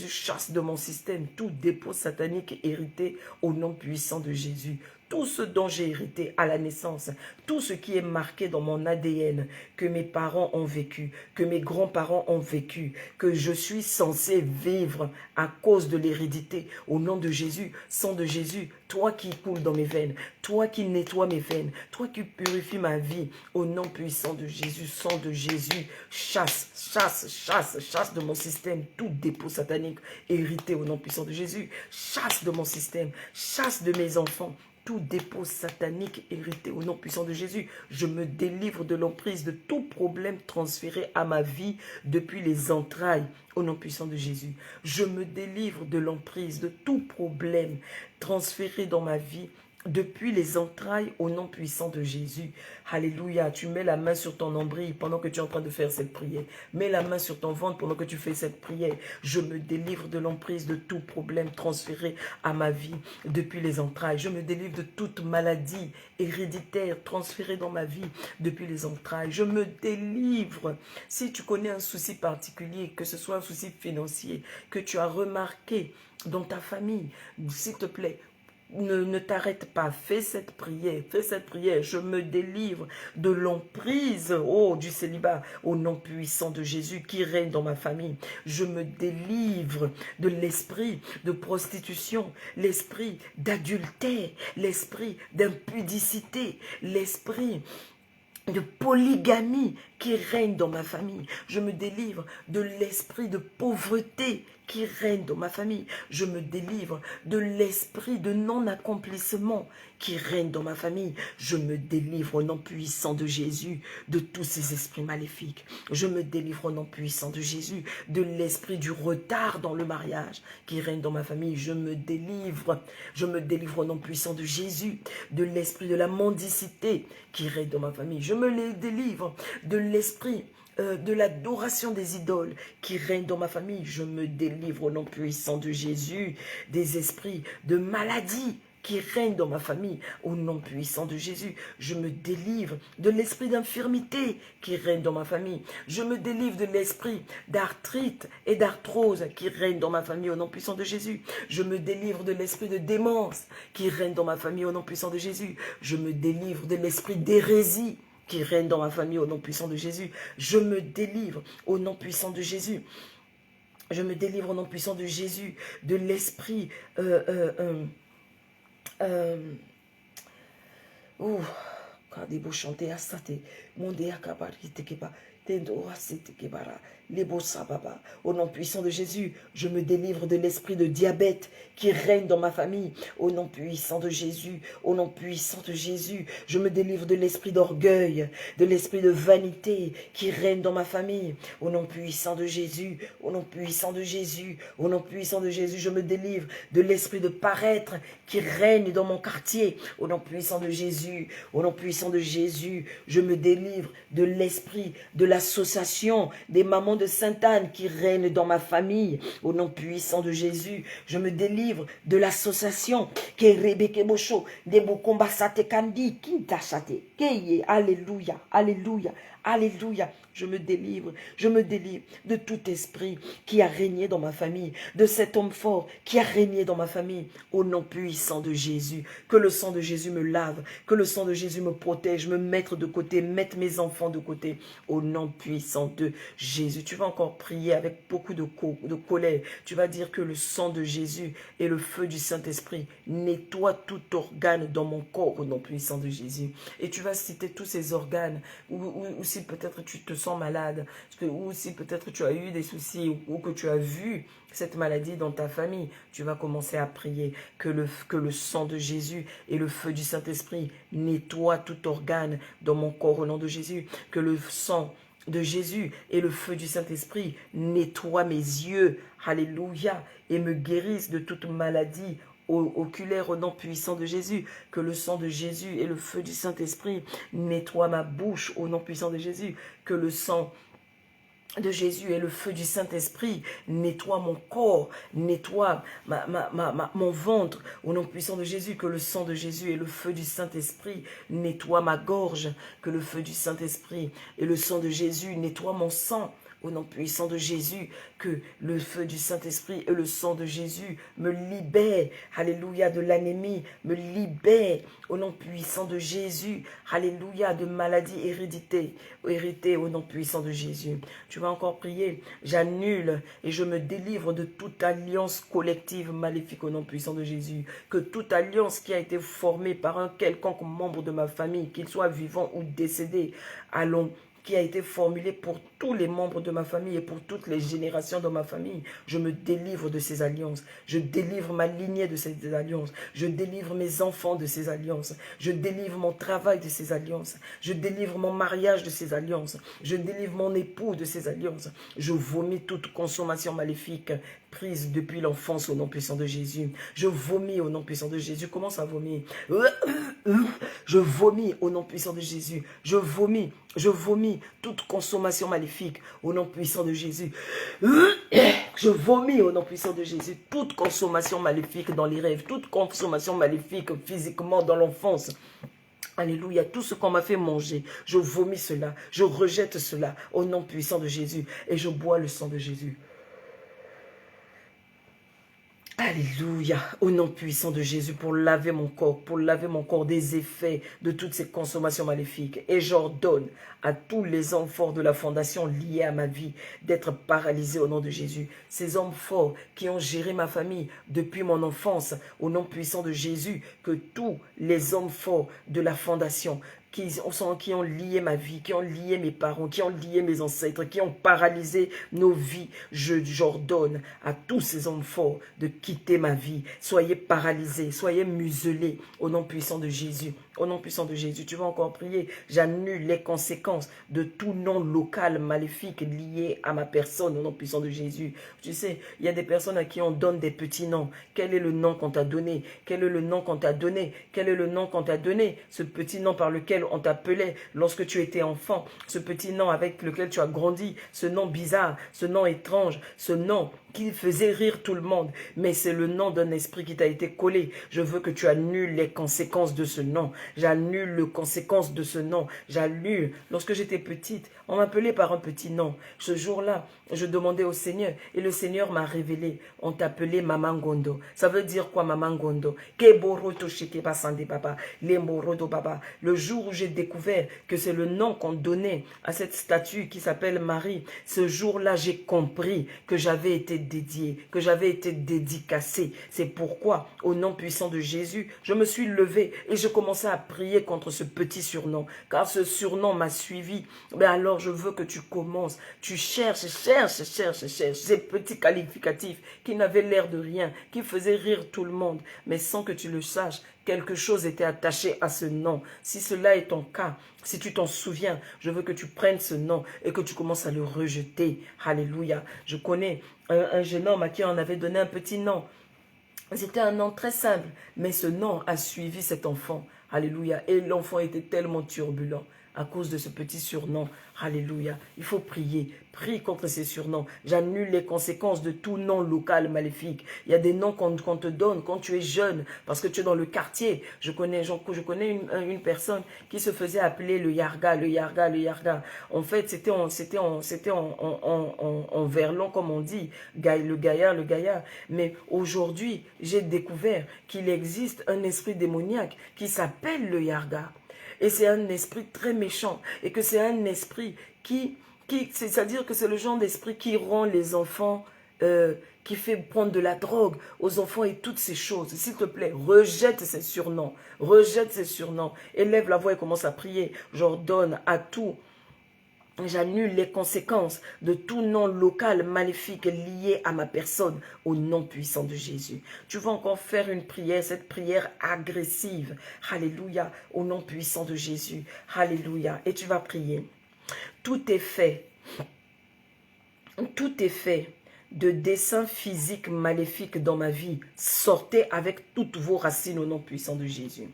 chasse de mon système tout dépôt satanique hérité au nom puissant de Jésus. Tout ce dont j'ai hérité à la naissance, tout ce qui est marqué dans mon ADN, que mes parents ont vécu, que mes grands-parents ont vécu, que je suis censé vivre à cause de l'hérédité. Au nom de Jésus, sang de Jésus, toi qui coules dans mes veines, toi qui nettoies mes veines, toi qui purifies ma vie, au nom puissant de Jésus, sang de Jésus, chasse de mon système tout dépôt satanique hérité au nom puissant de Jésus, chasse de mon système, chasse de mes enfants, tout dépôt satanique hérité au nom puissant de Jésus. Je me délivre de l'emprise de tout problème transféré à ma vie depuis les entrailles au nom puissant de Jésus. Je me délivre de l'emprise de tout problème transféré dans ma vie depuis les entrailles au nom puissant de Jésus. Alléluia. Tu mets la main sur ton nombril pendant que tu es en train de faire cette prière. Mets la main sur ton ventre pendant que tu fais cette prière. Je me délivre de l'emprise de tout problème transféré à ma vie depuis les entrailles. Je me délivre de toute maladie héréditaire transférée dans ma vie depuis les entrailles. Je me délivre. Si tu connais un souci particulier, que ce soit un souci financier, que tu as remarqué dans ta famille, s'il te plaît, ne t'arrête pas, fais cette prière, je me délivre de l'emprise, du célibat, au nom puissant de Jésus qui règne dans ma famille. Je me délivre de l'esprit de prostitution, l'esprit d'adultère, l'esprit d'impudicité, l'esprit de polygamie qui règne dans ma famille. Je me délivre de l'esprit de pauvreté qui règne dans ma famille. Je me délivre de l'esprit de non-accomplissement qui règne dans ma famille. Je me délivre au nom puissant de Jésus de tous ces esprits maléfiques. Je me délivre au nom puissant de Jésus de l'esprit du retard dans le mariage qui règne dans ma famille. Je me délivre au nom puissant de Jésus de l'esprit de la mendicité qui règne dans ma famille. Je me délivre de l'esprit de l'adoration des idoles qui règne dans ma famille. Je me délivre au nom puissant de Jésus des esprits de maladie qui règne dans ma famille, au nom puissant de Jésus. Je me délivre de l'esprit d'infirmité qui règne dans ma famille. Je me délivre de l'esprit d'arthrite et d'arthrose qui règne dans ma famille, au nom puissant de Jésus. Je me délivre de l'esprit de démence qui règne dans ma famille, au nom puissant de Jésus. Je me délivre de l'esprit d'hérésie qui règne dans ma famille, au nom puissant de Jésus. Je me délivre au nom puissant de Jésus. Je me délivre au nom puissant de Jésus de l'esprit quand des beaux chanter à sate, monde à kabari tekeba, tendo à sete kebara, les beaux sababa. Au nom puissant de Jésus, je me délivre de l'esprit de diabète qui règne dans ma famille. Au nom puissant de Jésus, au nom puissant de Jésus, je me délivre de l'esprit d'orgueil, de l'esprit de vanité qui règne dans ma famille. Au nom puissant de Jésus, au nom puissant de Jésus, au nom puissant de Jésus, je me délivre de l'esprit de paraître qui règne dans mon quartier. Au nom puissant de Jésus, au nom puissant de Jésus, je me délivre de l'esprit de l'association des mamans de Sainte-Anne qui règne dans ma famille. Au nom puissant de Jésus, je me délivre de l'association qui est Rebeke Bocho, de Bokomba Sate Kandi, Kinta Sate, Keye, Alléluia, Alléluia, Alléluia. Je me délivre de tout esprit qui a régné dans ma famille, de cet homme fort qui a régné dans ma famille, au nom puissant de Jésus. Que le sang de Jésus me lave, que le sang de Jésus me protège, me mettre de côté, mettre mes enfants de côté, au nom puissant de Jésus. Tu vas encore prier avec beaucoup de colère. Tu vas dire que le sang de Jésus et le feu du Saint-Esprit nettoient tout organe dans mon corps, au nom puissant de Jésus. Et tu vas citer tous ces organes, ou si peut-être tu te sens malade, ou si peut-être tu as eu des soucis, ou que tu as vu cette maladie dans ta famille, tu vas commencer à prier que le sang de Jésus et le feu du Saint-Esprit nettoient tout organe dans mon corps au nom de Jésus, que le sang de Jésus et le feu du Saint-Esprit nettoient mes yeux, alléluia, et me guérissent de toute maladie oculaire au nom puissant de Jésus, que le sang de Jésus et le feu du Saint-Esprit nettoient ma bouche au nom puissant de Jésus, que le sang de Jésus et le feu du Saint-Esprit nettoie mon corps, nettoie mon ventre au nom puissant de Jésus, que le sang de Jésus et le feu du Saint-Esprit nettoie ma gorge, que le feu du Saint-Esprit et le sang de Jésus nettoie mon sang au nom puissant de Jésus, que le feu du Saint-Esprit et le sang de Jésus me libèrent, alléluia, de l'anémie, me libèrent au nom puissant de Jésus, alléluia, de maladies héritées au nom puissant de Jésus. Tu vas encore prier, j'annule et je me délivre de toute alliance collective maléfique au nom puissant de Jésus, que toute alliance qui a été formée par un quelconque membre de ma famille, qu'il soit vivant ou décédé, qui a été formulé pour tous les membres de ma famille et pour toutes les générations de ma famille. Je me délivre de ces alliances. Je délivre ma lignée de ces alliances. Je délivre mes enfants de ces alliances. Je délivre mon travail de ces alliances. Je délivre mon mariage de ces alliances. Je délivre mon époux de ces alliances. Je vomis toute consommation maléfique prise depuis l'enfance au nom puissant de Jésus. Je vomis au nom puissant de Jésus. Commence à vomir. Je vomis au nom puissant de Jésus. Je vomis toute consommation maléfique au nom puissant de Jésus. Je vomis au nom puissant de Jésus toute consommation maléfique dans les rêves, toute consommation maléfique physiquement dans l'enfance. Alléluia, tout ce qu'on m'a fait manger, je vomis cela, je rejette cela au nom puissant de Jésus et je bois le sang de Jésus. Alléluia, au nom puissant de Jésus, pour laver mon corps des effets de toutes ces consommations maléfiques. Et j'ordonne à tous les hommes forts de la fondation liés à ma vie d'être paralysés au nom de Jésus. Ces hommes forts qui ont géré ma famille depuis mon enfance, au nom puissant de Jésus, que tous les hommes forts de la fondation qui ont lié ma vie, qui ont lié mes parents, qui ont lié mes ancêtres, qui ont paralysé nos vies. J'ordonne à tous ces hommes forts de quitter ma vie. Soyez paralysés, soyez muselés au nom puissant de Jésus. Au nom puissant de Jésus, tu vas encore prier. J'annule les conséquences de tout nom local maléfique lié à ma personne au nom puissant de Jésus. Tu sais, il y a des personnes à qui on donne des petits noms. Quel est le nom qu'on t'a donné? Quel est le nom qu'on t'a donné? Quel est le nom qu'on t'a donné? Ce petit nom par lequel on t'appelait lorsque tu étais enfant. Ce petit nom avec lequel tu as grandi. Ce nom bizarre, ce nom étrange, ce nom qui faisait rire tout le monde. Mais c'est le nom d'un esprit qui t'a été collé. Je veux que tu annules les conséquences de ce nom. J'annule les conséquences de ce nom. J'annule. Lorsque j'étais petite, on m'appelait par un petit nom. Ce jour-là, je demandais au Seigneur et le Seigneur m'a révélé. On t'appelait Maman Gondo. Ça veut dire quoi Maman Gondo? Le jour où j'ai découvert que c'est le nom qu'on donnait à cette statue qui s'appelle Marie, ce jour-là, j'ai compris que j'avais été dédié, que j'avais été dédicacé. C'est pourquoi, au nom puissant de Jésus, je me suis levé et je commençais à prier contre ce petit surnom. Car ce surnom m'a suivi. Mais alors, je veux que tu commences. Tu cherches ces petits qualificatifs qui n'avaient l'air de rien, qui faisaient rire tout le monde. Mais sans que tu le saches, quelque chose était attaché à ce nom. Si cela est ton cas, si tu t'en souviens, je veux que tu prennes ce nom et que tu commences à le rejeter. Alléluia. Je connais un jeune homme à qui on avait donné un petit nom. C'était un nom très simple, mais ce nom a suivi cet enfant. Alléluia. Et l'enfant était tellement turbulent à cause de ce petit surnom. Alléluia. Il faut prier. Prie contre ces surnoms. J'annule les conséquences de tout nom local maléfique. Il y a des noms qu'on te donne quand tu es jeune, parce que tu es dans le quartier. Je connais une personne qui se faisait appeler le Yarga, le Yarga, le Yarga. En fait, c'était en verlan, comme on dit, le gaillard, le gaillard. Mais aujourd'hui, j'ai découvert qu'il existe un esprit démoniaque qui s'appelle le Yarga. Et c'est un esprit très méchant. Et que c'est un esprit c'est-à-dire que c'est le genre d'esprit qui rend les enfants, qui fait prendre de la drogue aux enfants et toutes ces choses. S'il te plaît, rejette ces surnoms. Rejette ces surnoms. Élève la voix et commence à prier. J'ordonne à tout. J'annule les conséquences de tout nom local maléfique lié à ma personne au nom puissant de Jésus. Tu vas encore faire une prière, cette prière agressive. Alléluia, au nom puissant de Jésus. Alléluia. Et tu vas prier. Tout est fait de desseins physiques maléfiques dans ma vie. Sortez avec toutes vos racines au nom puissant de Jésus.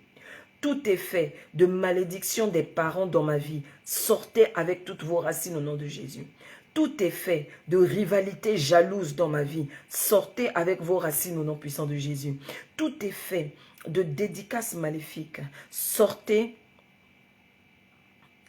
Tout effet de malédiction des parents dans ma vie, sortez avec toutes vos racines au nom de Jésus. Tout effet de rivalité jalouse dans ma vie, sortez avec vos racines au nom puissant de Jésus. Tout effet de dédicace maléfique, sortez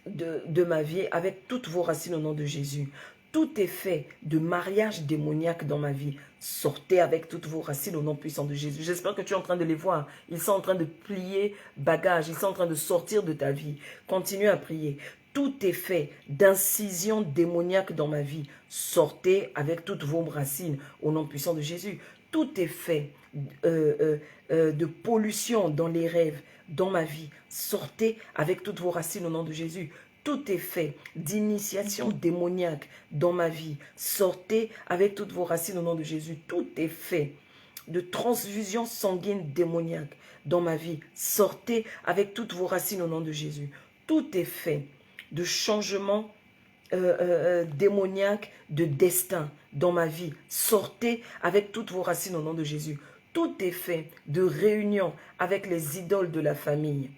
de ma vie avec toutes vos racines au nom de Jésus. Tout effet de mariage démoniaque dans ma vie, sortez avec toutes vos racines au nom puissant de Jésus. J'espère que tu es en train de les voir. Ils sont en train de plier bagages. Ils sont en train de sortir de ta vie. Continue à prier. Tout effet d'incision démoniaque dans ma vie, sortez avec toutes vos racines au nom puissant de Jésus. Tout effet de pollution dans les rêves, dans ma vie, sortez avec toutes vos racines au nom de Jésus. Tout effet d'initiation démoniaque dans ma vie, sortez avec toutes vos racines au nom de Jésus. Tout effet de transfusion sanguine démoniaque dans ma vie, sortez avec toutes vos racines au nom de Jésus. Tout effet de changement démoniaque de destin dans ma vie, sortez avec toutes vos racines au nom de Jésus. Tout effet de réunion avec les idoles de la famille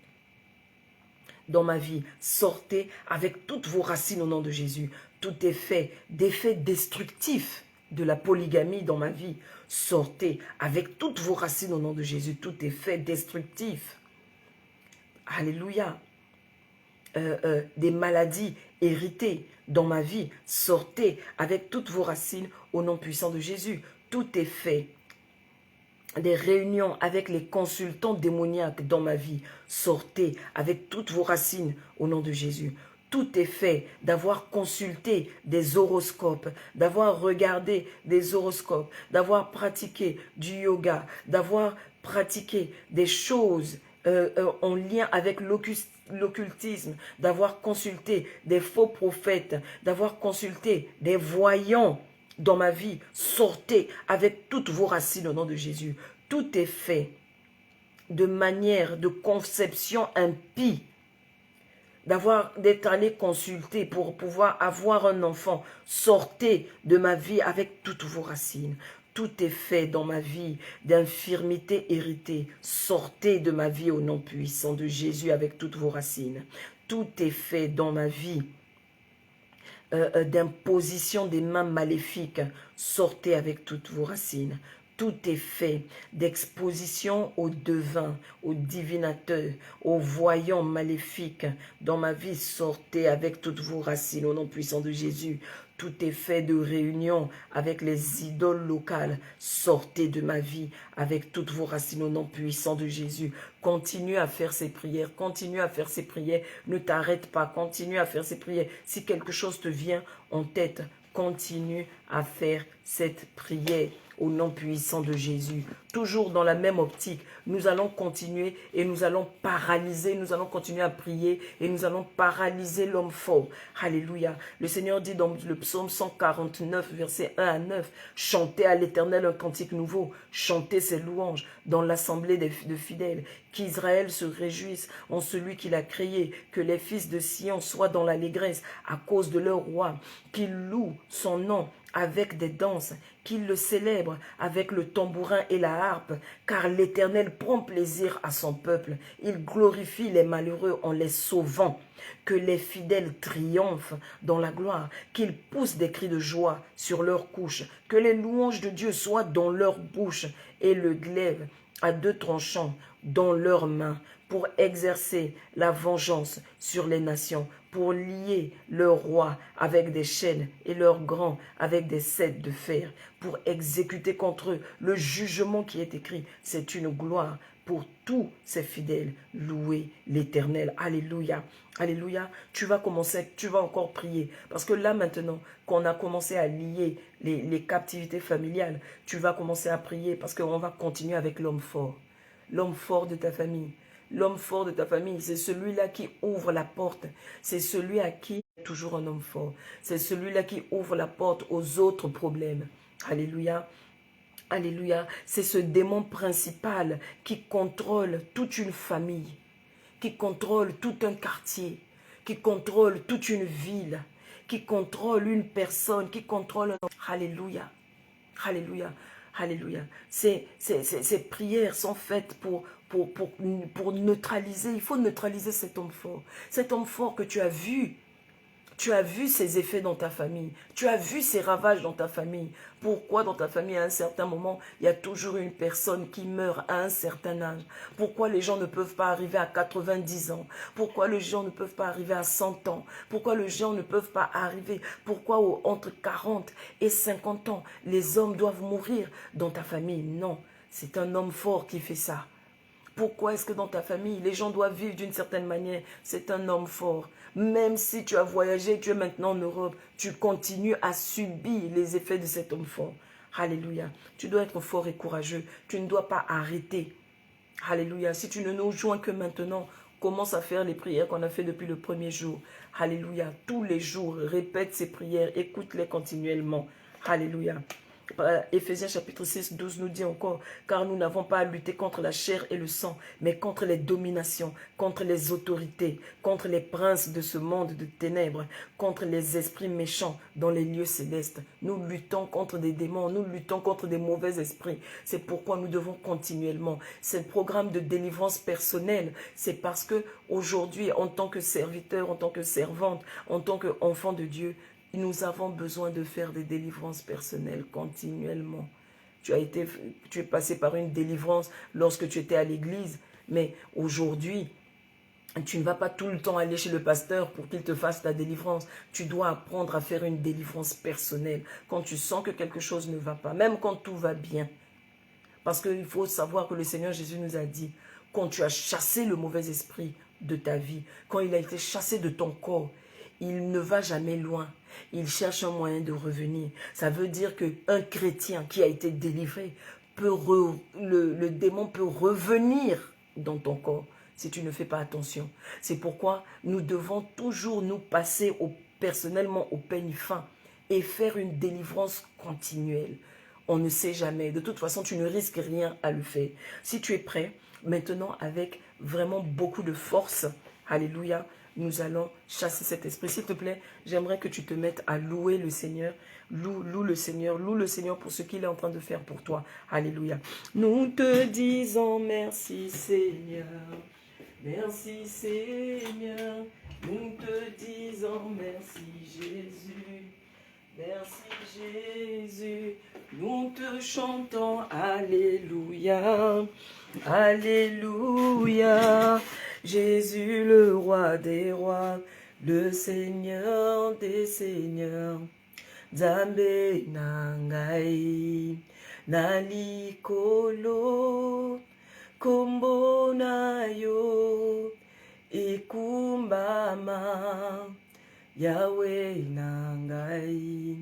dans ma vie, sortez avec toutes vos racines au nom de Jésus. Tout effet d'effet destructif de la polygamie dans ma vie, sortez avec toutes vos racines au nom de Jésus. Tout effet destructif, alléluia, des maladies héritées dans ma vie, sortez avec toutes vos racines au nom puissant de Jésus. Tout effet des réunions avec les consultants démoniaques dans ma vie, sortez avec toutes vos racines au nom de Jésus. Tout effet d'avoir consulté des horoscopes, d'avoir regardé des horoscopes, d'avoir pratiqué du yoga, d'avoir pratiqué des choses en lien avec l'occultisme, d'avoir consulté des faux prophètes, d'avoir consulté des voyants dans ma vie, sortez avec toutes vos racines au nom de Jésus. Tout est fait de manière de conception impie, d'être allé consulter pour pouvoir avoir un enfant. Sortez de ma vie avec toutes vos racines. Tout est fait dans ma vie d'infirmité héritée. Sortez de ma vie au nom puissant de Jésus avec toutes vos racines. Tout est fait dans ma vie d'imposition des mains maléfiques. Sortez avec toutes vos racines. Tout est fait d'exposition aux devins, aux divinateurs, aux voyants maléfiques. Dans ma vie, sortez avec toutes vos racines au nom puissant de Jésus. Tout est fait de réunion avec les idoles locales. Sortez de ma vie avec toutes vos racines au nom puissant de Jésus. Continue à faire ces prières. Continue à faire ces prières. Ne t'arrête pas. Continue à faire ces prières. Si quelque chose te vient en tête, continue à faire cette prière au nom puissant de Jésus. Toujours dans la même optique, nous allons continuer et nous allons paralyser, nous allons continuer à prier et nous allons paralyser l'homme fort. Alléluia. Le Seigneur dit dans le psaume 149, versets 1 à 9, chantez à l'Éternel un cantique nouveau, chantez ses louanges dans l'assemblée de fidèles, qu'Israël se réjouisse en celui qu'il a créé, que les fils de Sion soient dans l'allégresse à cause de leur roi, qu'ils louent son nom avec des danses, qu'il le célèbre avec le tambourin et la harpe, car l'Éternel prend plaisir à son peuple. Il glorifie les malheureux en les sauvant. Que les fidèles triomphent dans la gloire, qu'ils poussent des cris de joie sur leurs couches, que les louanges de Dieu soient dans leur bouche et le glaive à deux tranchants dans leurs mains, pour exercer la vengeance sur les nations, pour lier leurs rois avec des chaînes et leurs grands avec des settes de fer, pour exécuter contre eux le jugement qui est écrit. C'est une gloire pour tous ces fidèles. Louez l'Éternel. Alléluia. Alléluia. Tu vas commencer, tu vas encore prier. Parce que là maintenant, qu'on a commencé à lier les captivités familiales, tu vas commencer à prier parce qu'on va continuer avec l'homme fort. L'homme fort de ta famille. L'homme fort de ta famille, c'est celui-là qui ouvre la porte. C'est celui à qui est toujours un homme fort. C'est celui-là qui ouvre la porte aux autres problèmes. Alléluia. Alléluia. C'est ce démon principal qui contrôle toute une famille, qui contrôle tout un quartier, qui contrôle toute une ville, qui contrôle une personne, qui contrôle... Alléluia. Alléluia. Alléluia. Ces prières sont faites pour neutraliser. Il faut neutraliser cet homme fort. Cet homme fort que tu as vu. Tu as vu ses effets dans ta famille. Tu as vu ses ravages dans ta famille. Pourquoi dans ta famille, à un certain moment, il y a toujours une personne qui meurt à un certain âge? Pourquoi les gens ne peuvent pas arriver à 90 ans? Pourquoi les gens ne peuvent pas arriver à 100 ans? Pourquoi les gens ne peuvent pas arriver? Pourquoi entre 40 et 50 ans, les hommes doivent mourir dans ta famille? Non, c'est un homme fort qui fait ça. Pourquoi est-ce que dans ta famille, les gens doivent vivre d'une certaine manière? C'est un homme fort. Même si tu as voyagé, tu es maintenant en Europe, tu continues à subir les effets de cet homme fort. Alléluia. Tu dois être fort et courageux. Tu ne dois pas arrêter. Alléluia. Si tu ne nous joins que maintenant, commence à faire les prières qu'on a fait depuis le premier jour. Alléluia. Tous les jours, répète ces prières, écoute-les continuellement. Alléluia. Éphésiens chapitre 6, 12 nous dit encore, car nous n'avons pas à lutter contre la chair et le sang, mais contre les dominations, contre les autorités, contre les princes de ce monde de ténèbres, contre les esprits méchants dans les lieux célestes. Nous luttons contre des démons, nous luttons contre des mauvais esprits. C'est pourquoi nous devons continuellement. C'est le programme de délivrance personnelle. C'est parce que aujourd'hui, en tant que serviteur, en tant que servante, en tant qu'enfant de Dieu, nous avons besoin de faire des délivrances personnelles continuellement. Tu es passé par une délivrance lorsque tu étais à l'église, mais aujourd'hui, tu ne vas pas tout le temps aller chez le pasteur pour qu'il te fasse ta délivrance. Tu dois apprendre à faire une délivrance personnelle quand tu sens que quelque chose ne va pas, même quand tout va bien. Parce qu'il faut savoir que le Seigneur Jésus nous a dit, quand tu as chassé le mauvais esprit de ta vie, quand il a été chassé de ton corps, il ne va jamais loin. Il cherche un moyen de revenir. Ça veut dire qu'un chrétien qui a été délivré, le démon peut revenir dans ton corps. si tu ne fais pas attention. C'est pourquoi nous devons toujours nous passer personnellement au peigne fin et faire une délivrance continuelle. On ne sait jamais. De toute façon, tu ne risques rien à le faire. Si tu es prêt, maintenant avec vraiment beaucoup de force, alléluia, nous allons chasser cet esprit. S'il te plaît, j'aimerais que tu te mettes à louer le Seigneur. Loue le Seigneur pour ce qu'il est en train de faire pour toi. Alléluia. Nous te disons merci Seigneur. Merci Seigneur. Nous te disons merci Jésus. Merci Jésus. Nous te chantons Alléluia. Alléluia. Jésus le roi des rois, le Seigneur des seigneurs. Nzambe nangai nalikolo kombo na yo ikumbama Yahweh nangai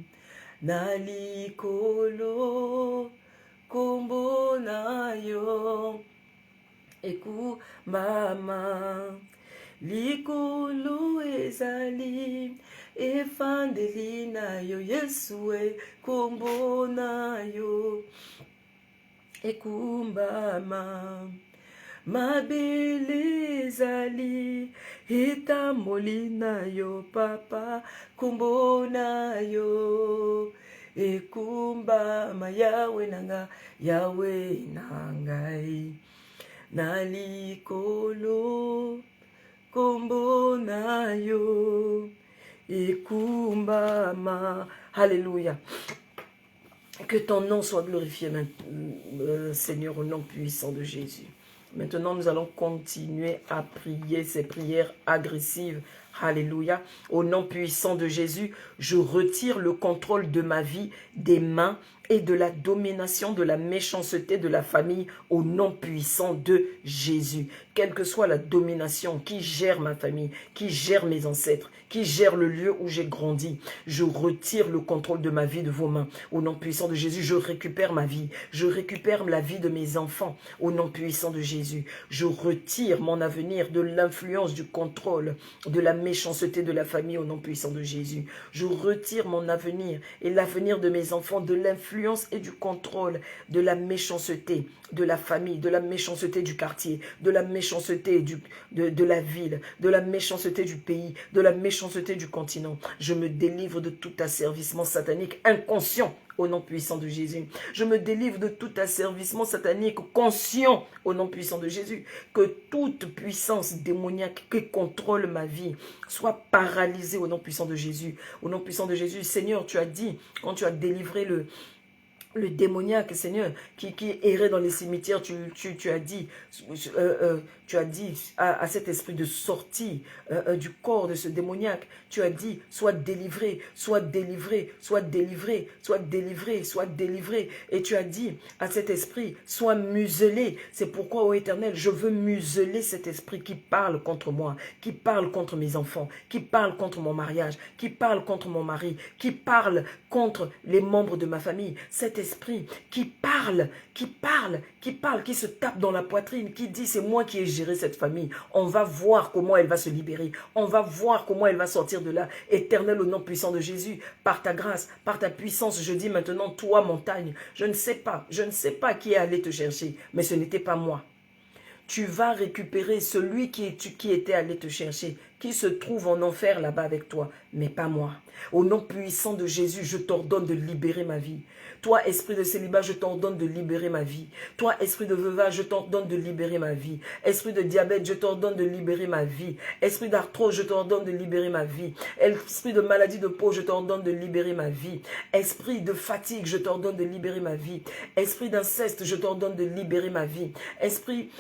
nalikolo kombo na yo ekumbama likolo ezali efandeli na yo Yesue kombo na yo ekumbama mabele ezali etamboli na yo papa kombo na yo ekumbama Yawe nanga Yawe nangai nalikolo kombo na yo ekumbama. Alléluia. Que ton nom soit glorifié, Seigneur, au nom puissant de Jésus. Maintenant, nous allons continuer à prier ces prières agressives. Alléluia. Au nom puissant de Jésus, je retire le contrôle de ma vie, des mains et de la domination de la méchanceté de la famille au nom puissant de Jésus. Quelle que soit la domination qui gère ma famille, qui gère mes ancêtres, qui gère le lieu où j'ai grandi, je retire le contrôle de ma vie de vos mains. Au nom puissant de Jésus, je récupère ma vie. Je récupère la vie de mes enfants. Au nom puissant de Jésus, je retire mon avenir de l'influence, du contrôle, de la méchanceté de la famille au nom puissant de Jésus. Je retire mon avenir et l'avenir de mes enfants de l'influence et du contrôle de la méchanceté de la famille, de la méchanceté du quartier, de la méchanceté de la ville, de la méchanceté du pays, de la méchanceté du continent. Je me délivre de tout asservissement satanique inconscient au nom puissant de Jésus. Je me délivre de tout asservissement satanique conscient au nom puissant de Jésus. Que toute puissance démoniaque qui contrôle ma vie soit paralysée au nom puissant de Jésus. Au nom puissant de Jésus, Seigneur, tu as dit, quand tu as délivré le démoniaque, Seigneur, qui errait dans les cimetières, tu as dit, à cet esprit de sortir du corps de ce démoniaque, tu as dit, sois délivré, sois délivré, sois délivré, sois délivré, sois délivré. Et tu as dit à cet esprit, sois muselé. C'est pourquoi, ô Éternel, je veux museler cet esprit qui parle contre moi, qui parle contre mes enfants, qui parle contre mon mariage, qui parle contre mon mari, qui parle contre les membres de ma famille. Cet esprit qui parle, qui se tape dans la poitrine, qui dit c'est moi qui ai géré cette famille. On va voir comment elle va se libérer. On va voir comment elle va sortir de là. Éternel, au nom puissant de Jésus, par ta grâce, par ta puissance, je dis maintenant, toi montagne, je ne sais pas qui est allé te chercher, mais ce n'était pas moi. Tu vas récupérer celui qui était allé te chercher, qui se trouve en enfer là-bas avec toi, mais pas moi. Au nom puissant de Jésus, je t'ordonne de libérer ma vie. Toi, esprit de célibat, je t'ordonne de libérer ma vie. Toi, esprit de veuvage, je t'ordonne de libérer ma vie. Esprit de diabète, je t'ordonne de libérer ma vie. Esprit d'arthrose, je t'ordonne de libérer ma vie. Esprit de maladie de peau, je t'ordonne de libérer ma vie. Esprit de fatigue, je t'ordonne de libérer ma vie. Esprit d'inceste, je t'ordonne de libérer ma vie. Esprit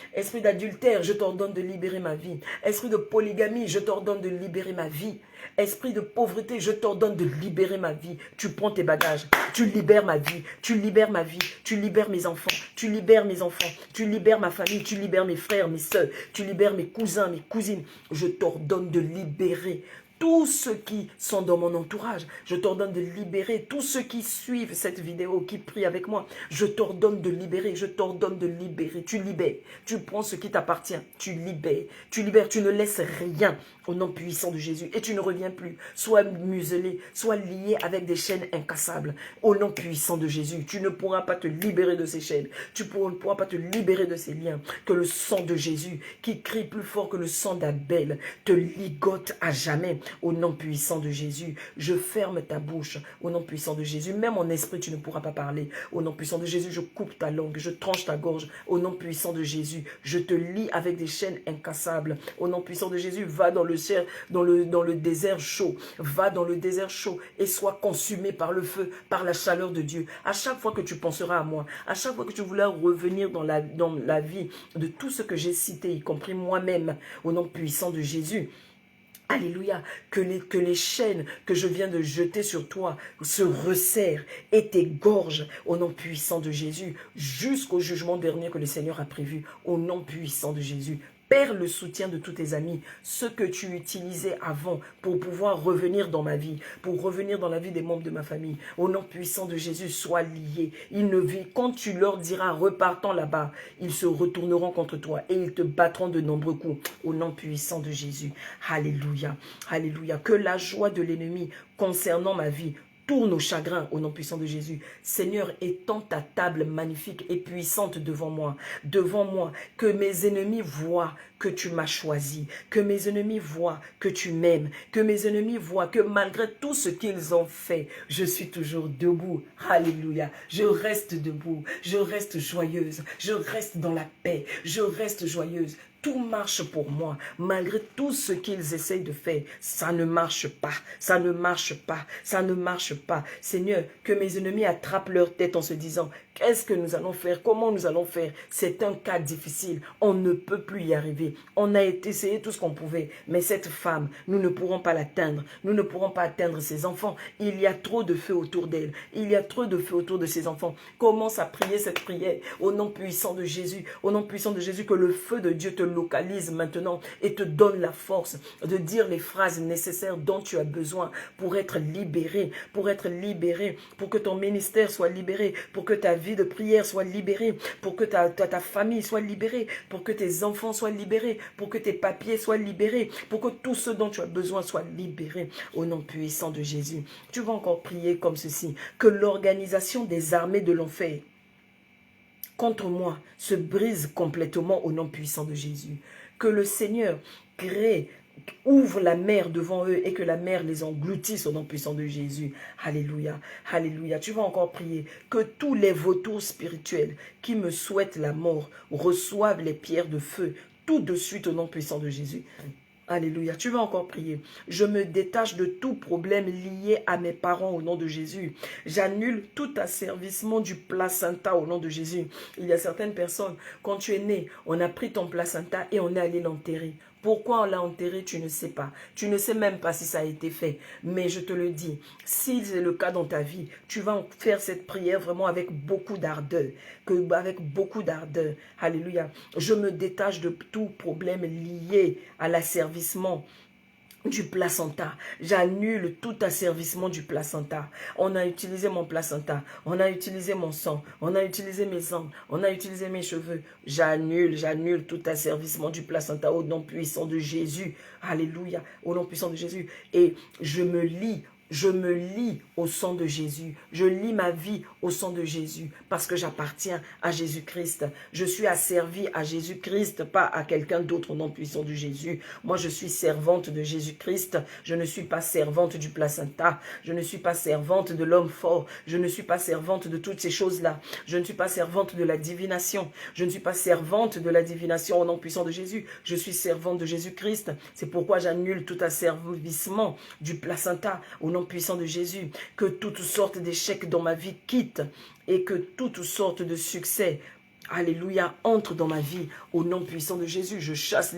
d'adultère, je t'ordonne de libérer ma vie. Esprit de polygamie, je t'ordonne de libérer ma vie. Esprit de pauvreté, je t'ordonne de libérer ma vie. Tu prends tes bagages, tu libères ma vie, tu libères ma vie, tu libères mes enfants, tu libères mes enfants, tu libères ma famille, tu libères mes frères, mes soeurs, tu libères mes cousins, mes cousines. Je t'ordonne de libérer tous ceux qui sont dans mon entourage. Je t'ordonne de libérer tous ceux qui suivent cette vidéo, qui prient avec moi. Je t'ordonne de libérer, je t'ordonne de libérer. Tu libères, tu prends ce qui t'appartient, tu libères, tu ne laisses rien au nom puissant de Jésus et tu ne reviens plus. Sois muselé, sois lié avec des chaînes incassables au nom puissant de Jésus. Tu ne pourras pas te libérer de ces chaînes, tu ne pourras pas te libérer de ces liens. Que le sang de Jésus, qui crie plus fort que le sang d'Abel, te ligote à jamais. Au nom puissant de Jésus, je ferme ta bouche. Au nom puissant de Jésus, même en esprit, tu ne pourras pas parler. Au nom puissant de Jésus, je coupe ta langue, je tranche ta gorge. Au nom puissant de Jésus, je te lie avec des chaînes incassables. Au nom puissant de Jésus, va dans le désert chaud. Va dans le désert chaud et sois consumé par le feu, par la chaleur de Dieu. À chaque fois que tu penseras à moi, à chaque fois que tu voudras revenir dans la vie de tout ce que j'ai cité, y compris moi-même, au nom puissant de Jésus, alléluia, que les chaînes que je viens de jeter sur toi se resserrent et t'égorgent au nom puissant de Jésus jusqu'au jugement dernier que le Seigneur a prévu au nom puissant de Jésus. Perds le soutien de tous tes amis, ceux que tu utilisais avant pour pouvoir revenir dans ma vie, pour revenir dans la vie des membres de ma famille. Au nom puissant de Jésus, sois lié. Ils ne vivent, quand tu leur diras repartons là-bas, ils se retourneront contre toi et ils te battront de nombreux coups. Au nom puissant de Jésus. Alléluia. Alléluia. Que la joie de l'ennemi concernant ma vie tourne au chagrin au nom puissant de Jésus. Seigneur, étends ta table magnifique et puissante devant moi, que mes ennemis voient que tu m'as choisi, que mes ennemis voient que tu m'aimes, que mes ennemis voient que malgré tout ce qu'ils ont fait, je suis toujours debout. Alléluia. Je reste debout, je reste joyeuse, je reste dans la paix, je reste joyeuse. Tout marche pour moi, malgré tout ce qu'ils essayent de faire, ça ne marche pas, ça ne marche pas, ça ne marche pas. Seigneur, que mes ennemis attrapent leur tête en se disant, qu'est-ce que nous allons faire, comment nous allons faire? C'est un cas difficile, on ne peut plus y arriver. On a essayé tout ce qu'on pouvait, mais cette femme, nous ne pourrons pas l'atteindre, nous ne pourrons pas atteindre ses enfants. Il y a trop de feu autour d'elle, il y a trop de feu autour de ses enfants. Commence à prier cette prière au nom puissant de Jésus, au nom puissant de Jésus, que le feu de Dieu te localise maintenant et te donne la force de dire les phrases nécessaires dont tu as besoin pour être libéré, pour que ton ministère soit libéré, pour que ta vie de prière soit libérée, pour que ta famille soit libérée, pour que tes enfants soient libérés, pour que tes papiers soient libérés, pour que tout ce dont tu as besoin soit libéré au nom puissant de Jésus. Tu vas encore prier comme ceci, que l'organisation des armées de l'enfer contre moi se brise complètement au nom puissant de Jésus. Que le Seigneur ouvre la mer devant eux et que la mer les engloutisse au nom puissant de Jésus. Alléluia, alléluia. Tu vas encore prier que tous les vautours spirituels qui me souhaitent la mort reçoivent les pierres de feu tout de suite au nom puissant de Jésus. Alléluia. Tu vas encore prier. Je me détache de tout problème lié à mes parents au nom de Jésus. J'annule tout asservissement du placenta au nom de Jésus. Il y a certaines personnes, quand tu es né, on a pris ton placenta et on est allé l'enterrer. Pourquoi on l'a enterré, tu ne sais pas. Tu ne sais même pas si ça a été fait. Mais je te le dis, si c'est le cas dans ta vie, tu vas faire cette prière vraiment avec beaucoup d'ardeur. Avec beaucoup d'ardeur. Alléluia. Je me détache de tout problème lié à l'asservissement du placenta. J'annule tout asservissement du placenta. On a utilisé mon placenta, on a utilisé mon sang, on a utilisé mes ongles, on a utilisé mes cheveux. J'annule tout asservissement du placenta au nom puissant de Jésus. Alléluia, au nom puissant de Jésus. Et je me lie au sang de Jésus. Je lie ma vie au sang de Jésus parce que j'appartiens à Jésus-Christ. Je suis asservie à Jésus-Christ, pas à quelqu'un d'autre au nom puissant de Jésus. Moi, je suis servante de Jésus-Christ. Je ne suis pas servante du placenta. Je ne suis pas servante de l'homme fort. Je ne suis pas servante de toutes ces choses-là. Je ne suis pas servante de la divination. Je ne suis pas servante de la divination au nom puissant de Jésus. Je suis servante de Jésus-Christ. C'est pourquoi j'annule tout asservissement du placenta au nom puissant de Jésus, que toutes sortes d'échecs dans ma vie quittent et que toutes sortes de succès, alléluia, entrent dans ma vie au nom puissant de Jésus. Je chasse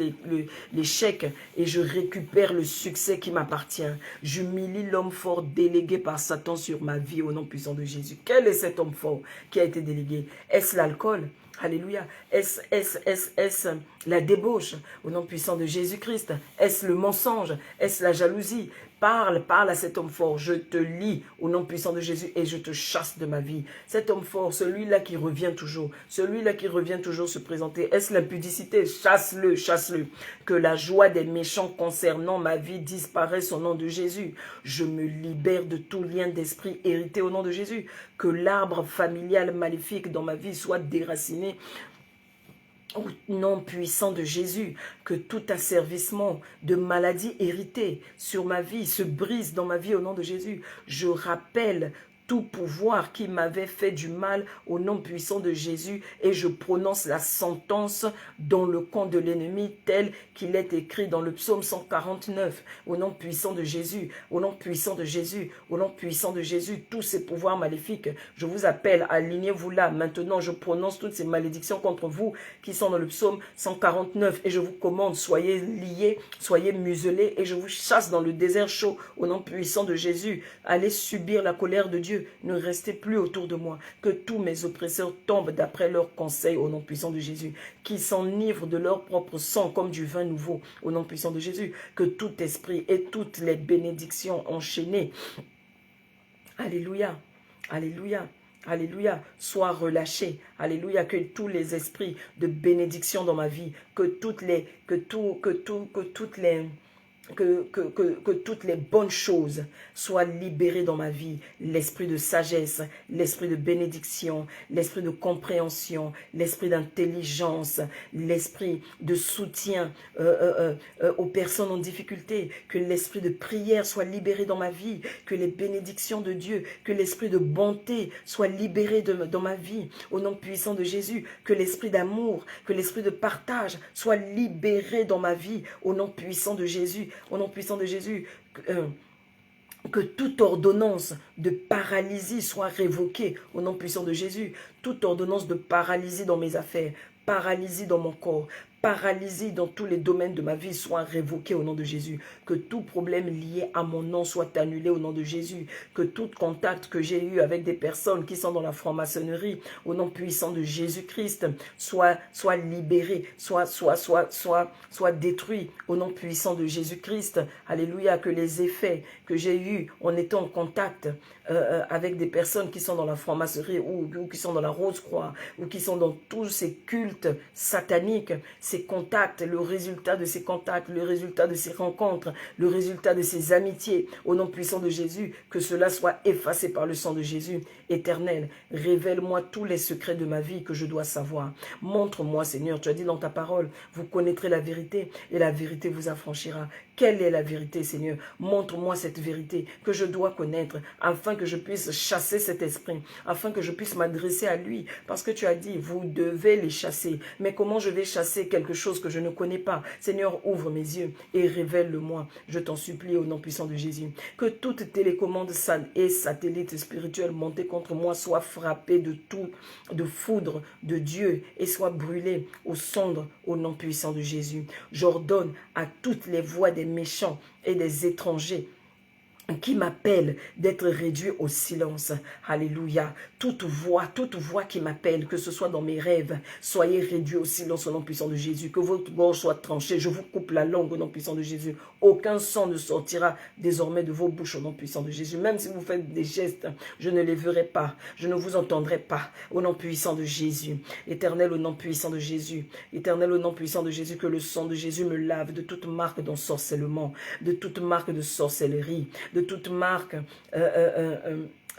l'échec et je récupère le succès qui m'appartient. J'humilie l'homme fort délégué par Satan sur ma vie au nom puissant de Jésus. Quel est cet homme fort qui a été délégué? Est-ce l'alcool? Alléluia. Est-ce la débauche au nom puissant de Jésus-Christ? Est-ce le mensonge? Est-ce la jalousie? Parle à cet homme fort. Je te lis au nom puissant de Jésus et je te chasse de ma vie. Cet homme fort, celui-là qui revient toujours, celui-là qui revient toujours se présenter. Est-ce l'impudicité? Chasse-le, chasse-le. Que la joie des méchants concernant ma vie disparaisse au nom de Jésus. Je me libère de tout lien d'esprit hérité au nom de Jésus. Que l'arbre familial maléfique dans ma vie soit déraciné au nom puissant de Jésus, que tout asservissement de maladie héritée sur ma vie se brise dans ma vie au nom de Jésus. Je rappelle tout pouvoir qui m'avait fait du mal au nom puissant de Jésus et je prononce la sentence dans le camp de l'ennemi tel qu'il est écrit dans le psaume 149 au nom puissant de Jésus, au nom puissant de Jésus, au nom puissant de Jésus, tous ces pouvoirs maléfiques, je vous appelle, alignez-vous là, maintenant je prononce toutes ces malédictions contre vous qui sont dans le psaume 149 et je vous commande, soyez liés, soyez muselés et je vous chasse dans le désert chaud au nom puissant de Jésus, allez subir la colère de Dieu. Ne restez plus autour de moi, que tous mes oppresseurs tombent d'après leurs conseils au nom puissant de Jésus, qui s'enivrent de leur propre sang comme du vin nouveau au nom puissant de Jésus, que tout esprit et toutes les bénédictions enchaînées, alléluia, alléluia, alléluia, soient relâchés, alléluia, que tous les esprits de bénédiction dans ma vie, que toutes les bonnes choses soient libérées dans ma vie. L'esprit de sagesse, l'esprit de bénédiction, l'esprit de compréhension, l'esprit d'intelligence, l'esprit de soutien aux personnes en difficulté, que l'esprit de prière soit libéré dans ma vie, que les bénédictions de Dieu, que l'esprit de bonté soit libéré dans ma vie, au nom puissant de Jésus, que l'esprit d'amour, que l'esprit de partage soit libéré dans ma vie, au nom puissant de Jésus. Au nom puissant de Jésus, que toute ordonnance de paralysie soit révoquée au nom puissant de Jésus. Toute ordonnance de paralysie dans mes affaires, paralysie dans mon corps, paralysie dans tous les domaines de ma vie soit révoquée au nom de Jésus. Que tout problème lié à mon nom soit annulé au nom de Jésus. Que tout contact que j'ai eu avec des personnes qui sont dans la franc-maçonnerie, au nom puissant de Jésus-Christ, soit libéré, soit détruit au nom puissant de Jésus-Christ. Alléluia, que les effets que j'ai eus en étant en contact avec des personnes qui sont dans la franc-maçonnerie ou qui sont dans la Rose-Croix ou qui sont dans tous ces cultes sataniques, ces contacts, le résultat de ces contacts, le résultat de ces rencontres, le résultat de ces amitiés, au nom puissant de Jésus, que cela soit effacé par le sang de Jésus. Éternel, révèle-moi tous les secrets de ma vie que je dois savoir. Montre-moi, Seigneur, tu as dit dans ta parole, vous connaîtrez la vérité et la vérité vous affranchira. Quelle est la vérité, Seigneur? Montre-moi cette vérité que je dois connaître afin que je puisse chasser cet esprit, afin que je puisse m'adresser à lui. Parce que tu as dit, vous devez les chasser. Mais comment je vais chasser quelque chose que je ne connais pas? Seigneur, ouvre mes yeux et révèle-le-moi. Je t'en supplie au nom puissant de Jésus. Que toute télécommande et satellite spirituel monté contre moi soit frappée de foudre de Dieu et soit brûlée aux cendres au nom puissant de Jésus. J'ordonne à toutes les voix des méchants et des étrangers qui m'appelle d'être réduit au silence. Alléluia. Toute voix qui m'appelle, que ce soit dans mes rêves, soyez réduits au silence au nom puissant de Jésus. Que votre gorge soit tranchée. Je vous coupe la langue au nom puissant de Jésus. Aucun son ne sortira désormais de vos bouches au nom puissant de Jésus. Même si vous faites des gestes, je ne les verrai pas. Je ne vous entendrai pas au nom puissant de Jésus. Éternel, au nom puissant de Jésus. Éternel, au nom puissant de Jésus, que le sang de Jésus me lave de toute marque d'ensorcellement, de toute marque de sorcellerie, de toute marque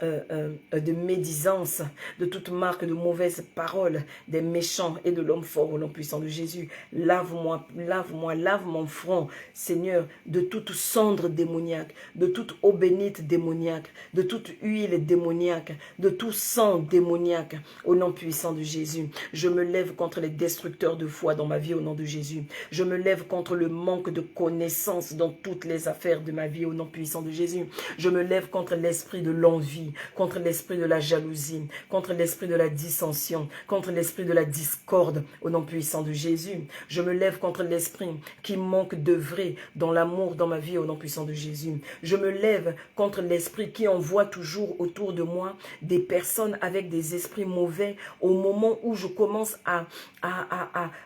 de médisance, de toute marque de mauvaises paroles, des méchants et de l'homme fort au nom puissant de Jésus. Lave-moi, lave-moi, lave mon front, Seigneur, de toute cendre démoniaque, de toute eau bénite démoniaque, de toute huile démoniaque, de tout sang démoniaque, au nom puissant de Jésus. Je me lève contre les destructeurs de foi dans ma vie au nom de Jésus. Je me lève contre le manque de connaissance dans toutes les affaires de ma vie au nom puissant de Jésus. Je me lève contre l'esprit de l'envie vie, contre l'esprit de la jalousie, contre l'esprit de la dissension, contre l'esprit de la discorde, au nom puissant de Jésus. Je me lève contre l'esprit qui manque d'œuvrer dans l'amour dans ma vie, au nom puissant de Jésus. Je me lève contre l'esprit qui envoie toujours autour de moi des personnes avec des esprits mauvais au moment où je commence à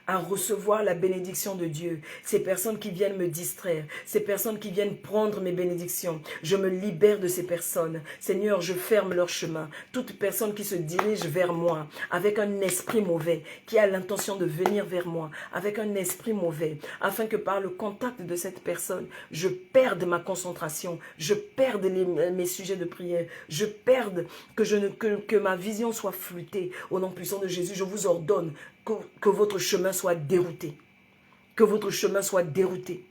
recevoir la bénédiction de Dieu. Ces personnes qui viennent me distraire, ces personnes qui viennent prendre mes bénédictions. Je me libère de ces personnes. Seigneur, je ferme leur chemin. Toute personne qui se dirige vers moi avec un esprit mauvais, qui a l'intention de venir vers moi avec un esprit mauvais, afin que par le contact de cette personne, je perde ma concentration, je perde mes sujets de prière, je perde que ma vision soit flûtée. Au nom puissant de Jésus, je vous ordonne que votre chemin soit dérouté. Que votre chemin soit dérouté.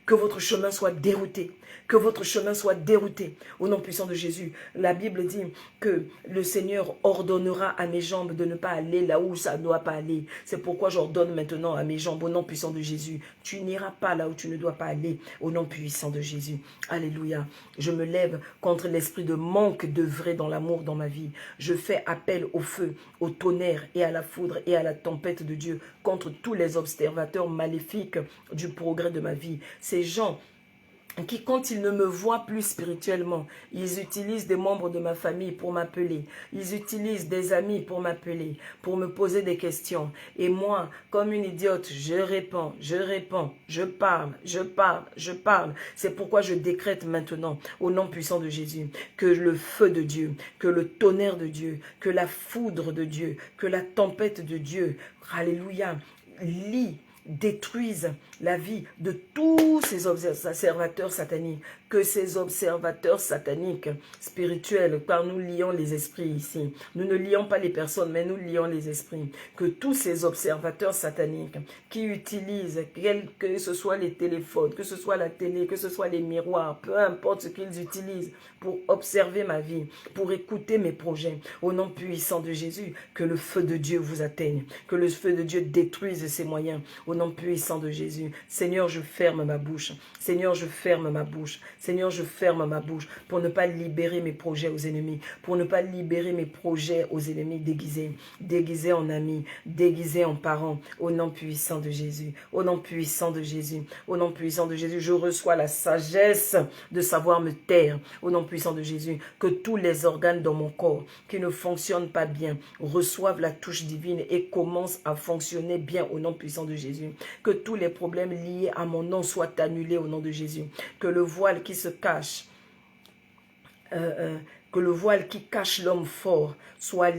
Que votre chemin soit dérouté. Que votre chemin soit dérouté. Au nom puissant de Jésus, la Bible dit que le Seigneur ordonnera à mes jambes de ne pas aller là où ça ne doit pas aller. C'est pourquoi j'ordonne maintenant à mes jambes, au nom puissant de Jésus, tu n'iras pas là où tu ne dois pas aller, au nom puissant de Jésus. Alléluia. Je me lève contre l'esprit de manque d'œuvrer dans l'amour dans ma vie. Je fais appel au feu, au tonnerre et à la foudre et à la tempête de Dieu contre tous les observateurs maléfiques du progrès de ma vie. Ces gens qui, quand ils ne me voient plus spirituellement, ils utilisent des membres de ma famille pour m'appeler. Ils utilisent des amis pour m'appeler, pour me poser des questions. Et moi, comme une idiote, je réponds, je parle. C'est pourquoi je décrète maintenant, au nom puissant de Jésus, que le feu de Dieu, que le tonnerre de Dieu, que la foudre de Dieu, que la tempête de Dieu, alléluia, détruisent la vie de tous ces observateurs sataniques, que ces observateurs sataniques spirituels, car nous lions les esprits ici, nous ne lions pas les personnes, mais nous lions les esprits, que tous ces observateurs sataniques qui utilisent, que ce soit les téléphones, que ce soit la télé, que ce soit les miroirs, peu importe ce qu'ils utilisent pour observer ma vie, pour écouter mes projets, au nom puissant de Jésus, que le feu de Dieu vous atteigne, que le feu de Dieu détruise ces moyens, au nom puissant de Jésus. Seigneur, je ferme ma bouche. Seigneur, je ferme ma bouche. Seigneur, je ferme ma bouche pour ne pas libérer mes projets aux ennemis, pour ne pas libérer mes projets aux ennemis déguisés en amis, déguisés en parents, au nom puissant de Jésus, au nom puissant de Jésus, au nom puissant de Jésus. Je reçois la sagesse de savoir me taire, au nom puissant de Jésus, que tous les organes dans mon corps qui ne fonctionnent pas bien reçoivent la touche divine et commencent à fonctionner bien au nom puissant de Jésus. Que tous les problèmes liés à mon nom soient annulés au nom de Jésus. Que le voile qui se cache, que le voile qui cache l'homme fort soit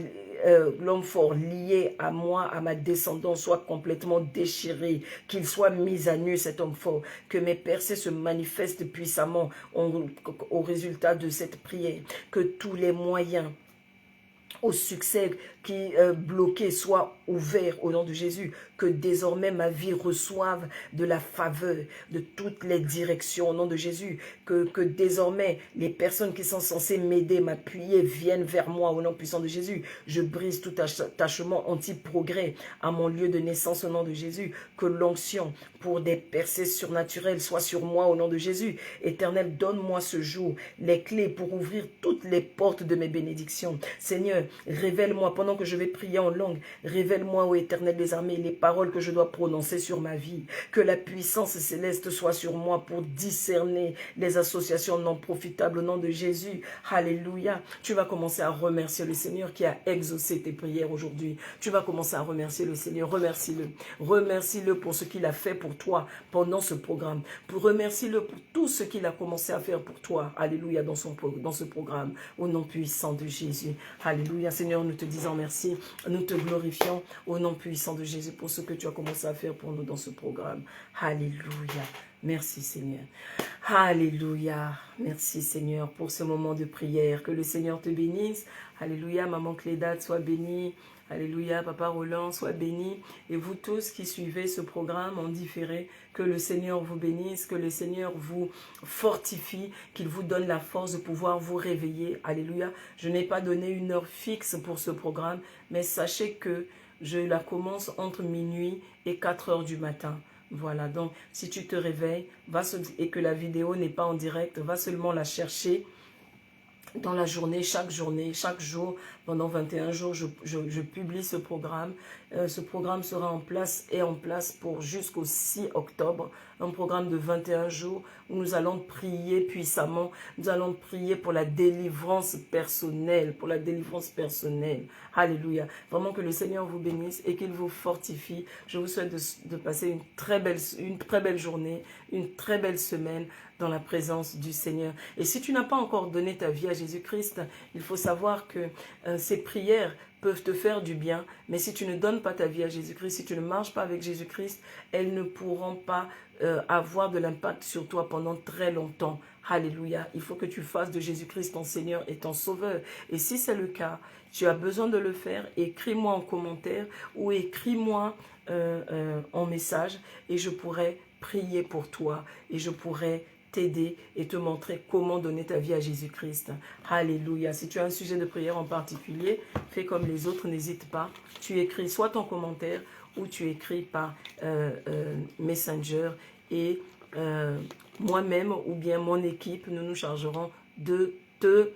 l'homme fort lié à moi, à ma descendance, soit complètement déchiré, qu'il soit mis à nu cet homme fort, que mes percées se manifestent puissamment au résultat de cette prière, que tous les moyens au succès qui bloqué soit ouvert au nom de Jésus, que désormais ma vie reçoive de la faveur de toutes les directions au nom de Jésus, que désormais les personnes qui sont censées m'aider, m'appuyer, viennent vers moi au nom puissant de Jésus. Je brise tout attachement anti-progrès à mon lieu de naissance au nom de Jésus, que l'onction pour des percées surnaturelles soit sur moi au nom de Jésus. Éternel, donne-moi ce jour les clés pour ouvrir toutes les portes de mes bénédictions. Seigneur, révèle-moi pendant que je vais prier en langue, révèle-moi, ô Éternel des armées, les paroles que je dois prononcer sur ma vie. Que la puissance céleste soit sur moi pour discerner les associations non profitables au nom de Jésus. Alléluia. Tu vas commencer à remercier le Seigneur qui a exaucé tes prières aujourd'hui. Tu vas commencer à remercier le Seigneur. Remercie-le. Remercie-le pour ce qu'il a fait pour toi pendant ce programme. Remercie-le pour tout ce qu'il a commencé à faire pour toi. Alléluia, dans ce programme. Au nom puissant de Jésus. Alléluia. Seigneur, nous te disons merci. Nous te glorifions au nom puissant de Jésus pour ce que tu as commencé à faire pour nous dans ce programme. Alléluia. Merci Seigneur. Alléluia. Merci Seigneur pour ce moment de prière. Que le Seigneur te bénisse. Alléluia. Maman Clédate, sois bénie. Alléluia. Papa Roland, sois béni. Et vous tous qui suivez ce programme en différé, que le Seigneur vous bénisse, que le Seigneur vous fortifie, qu'il vous donne la force de pouvoir vous réveiller. Alléluia. Je n'ai pas donné une heure fixe pour ce programme, mais sachez que je la commence entre minuit et 4 heures du matin. Voilà, donc si tu te réveilles et que la vidéo n'est pas en direct, va seulement la chercher dans la journée, chaque jour, pendant 21 jours, je publie ce programme. Ce programme sera en place pour jusqu'au 6 octobre. Un programme de 21 jours où nous allons prier puissamment. Nous allons prier pour la délivrance personnelle, Alléluia. Vraiment que le Seigneur vous bénisse et qu'il vous fortifie. Je vous souhaite de passer une très belle journée, une très belle semaine dans la présence du Seigneur. Et si tu n'as pas encore donné ta vie à Jésus-Christ, il faut savoir que ces prières peuvent te faire du bien, mais si tu ne donnes pas ta vie à Jésus-Christ, si tu ne marches pas avec Jésus-Christ, elles ne pourront pas avoir de l'impact sur toi pendant très longtemps. Alléluia. Il faut que tu fasses de Jésus-Christ ton Seigneur et ton Sauveur. Et si c'est le cas, tu as besoin de le faire, écris-moi en commentaire ou écris-moi en message et je pourrai prier pour toi et je pourrai t'aider et te montrer comment donner ta vie à Jésus-Christ. Alléluia. Si tu as un sujet de prière en particulier, fais comme les autres, n'hésite pas. Tu écris soit ton commentaire ou tu écris par Messenger et moi-même ou bien mon équipe, nous nous chargerons de te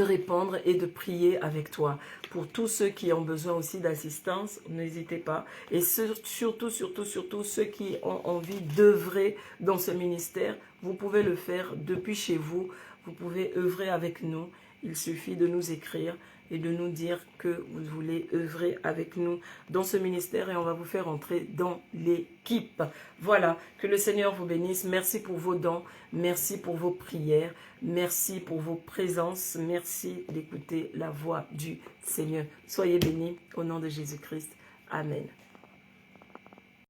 répondre et de prier avec toi. Pour tous ceux qui ont besoin aussi d'assistance, n'hésitez pas. Et surtout ceux qui ont envie d'œuvrer dans ce ministère, vous pouvez le faire depuis chez vous. Vous pouvez œuvrer avec nous. Il suffit de nous écrire et de nous dire que vous voulez œuvrer avec nous dans ce ministère et on va vous faire entrer dans l'équipe. Voilà, que le Seigneur vous bénisse. Merci pour vos dons, merci pour vos prières, merci pour vos présences, merci d'écouter la voix du Seigneur. Soyez bénis au nom de Jésus-Christ. Amen.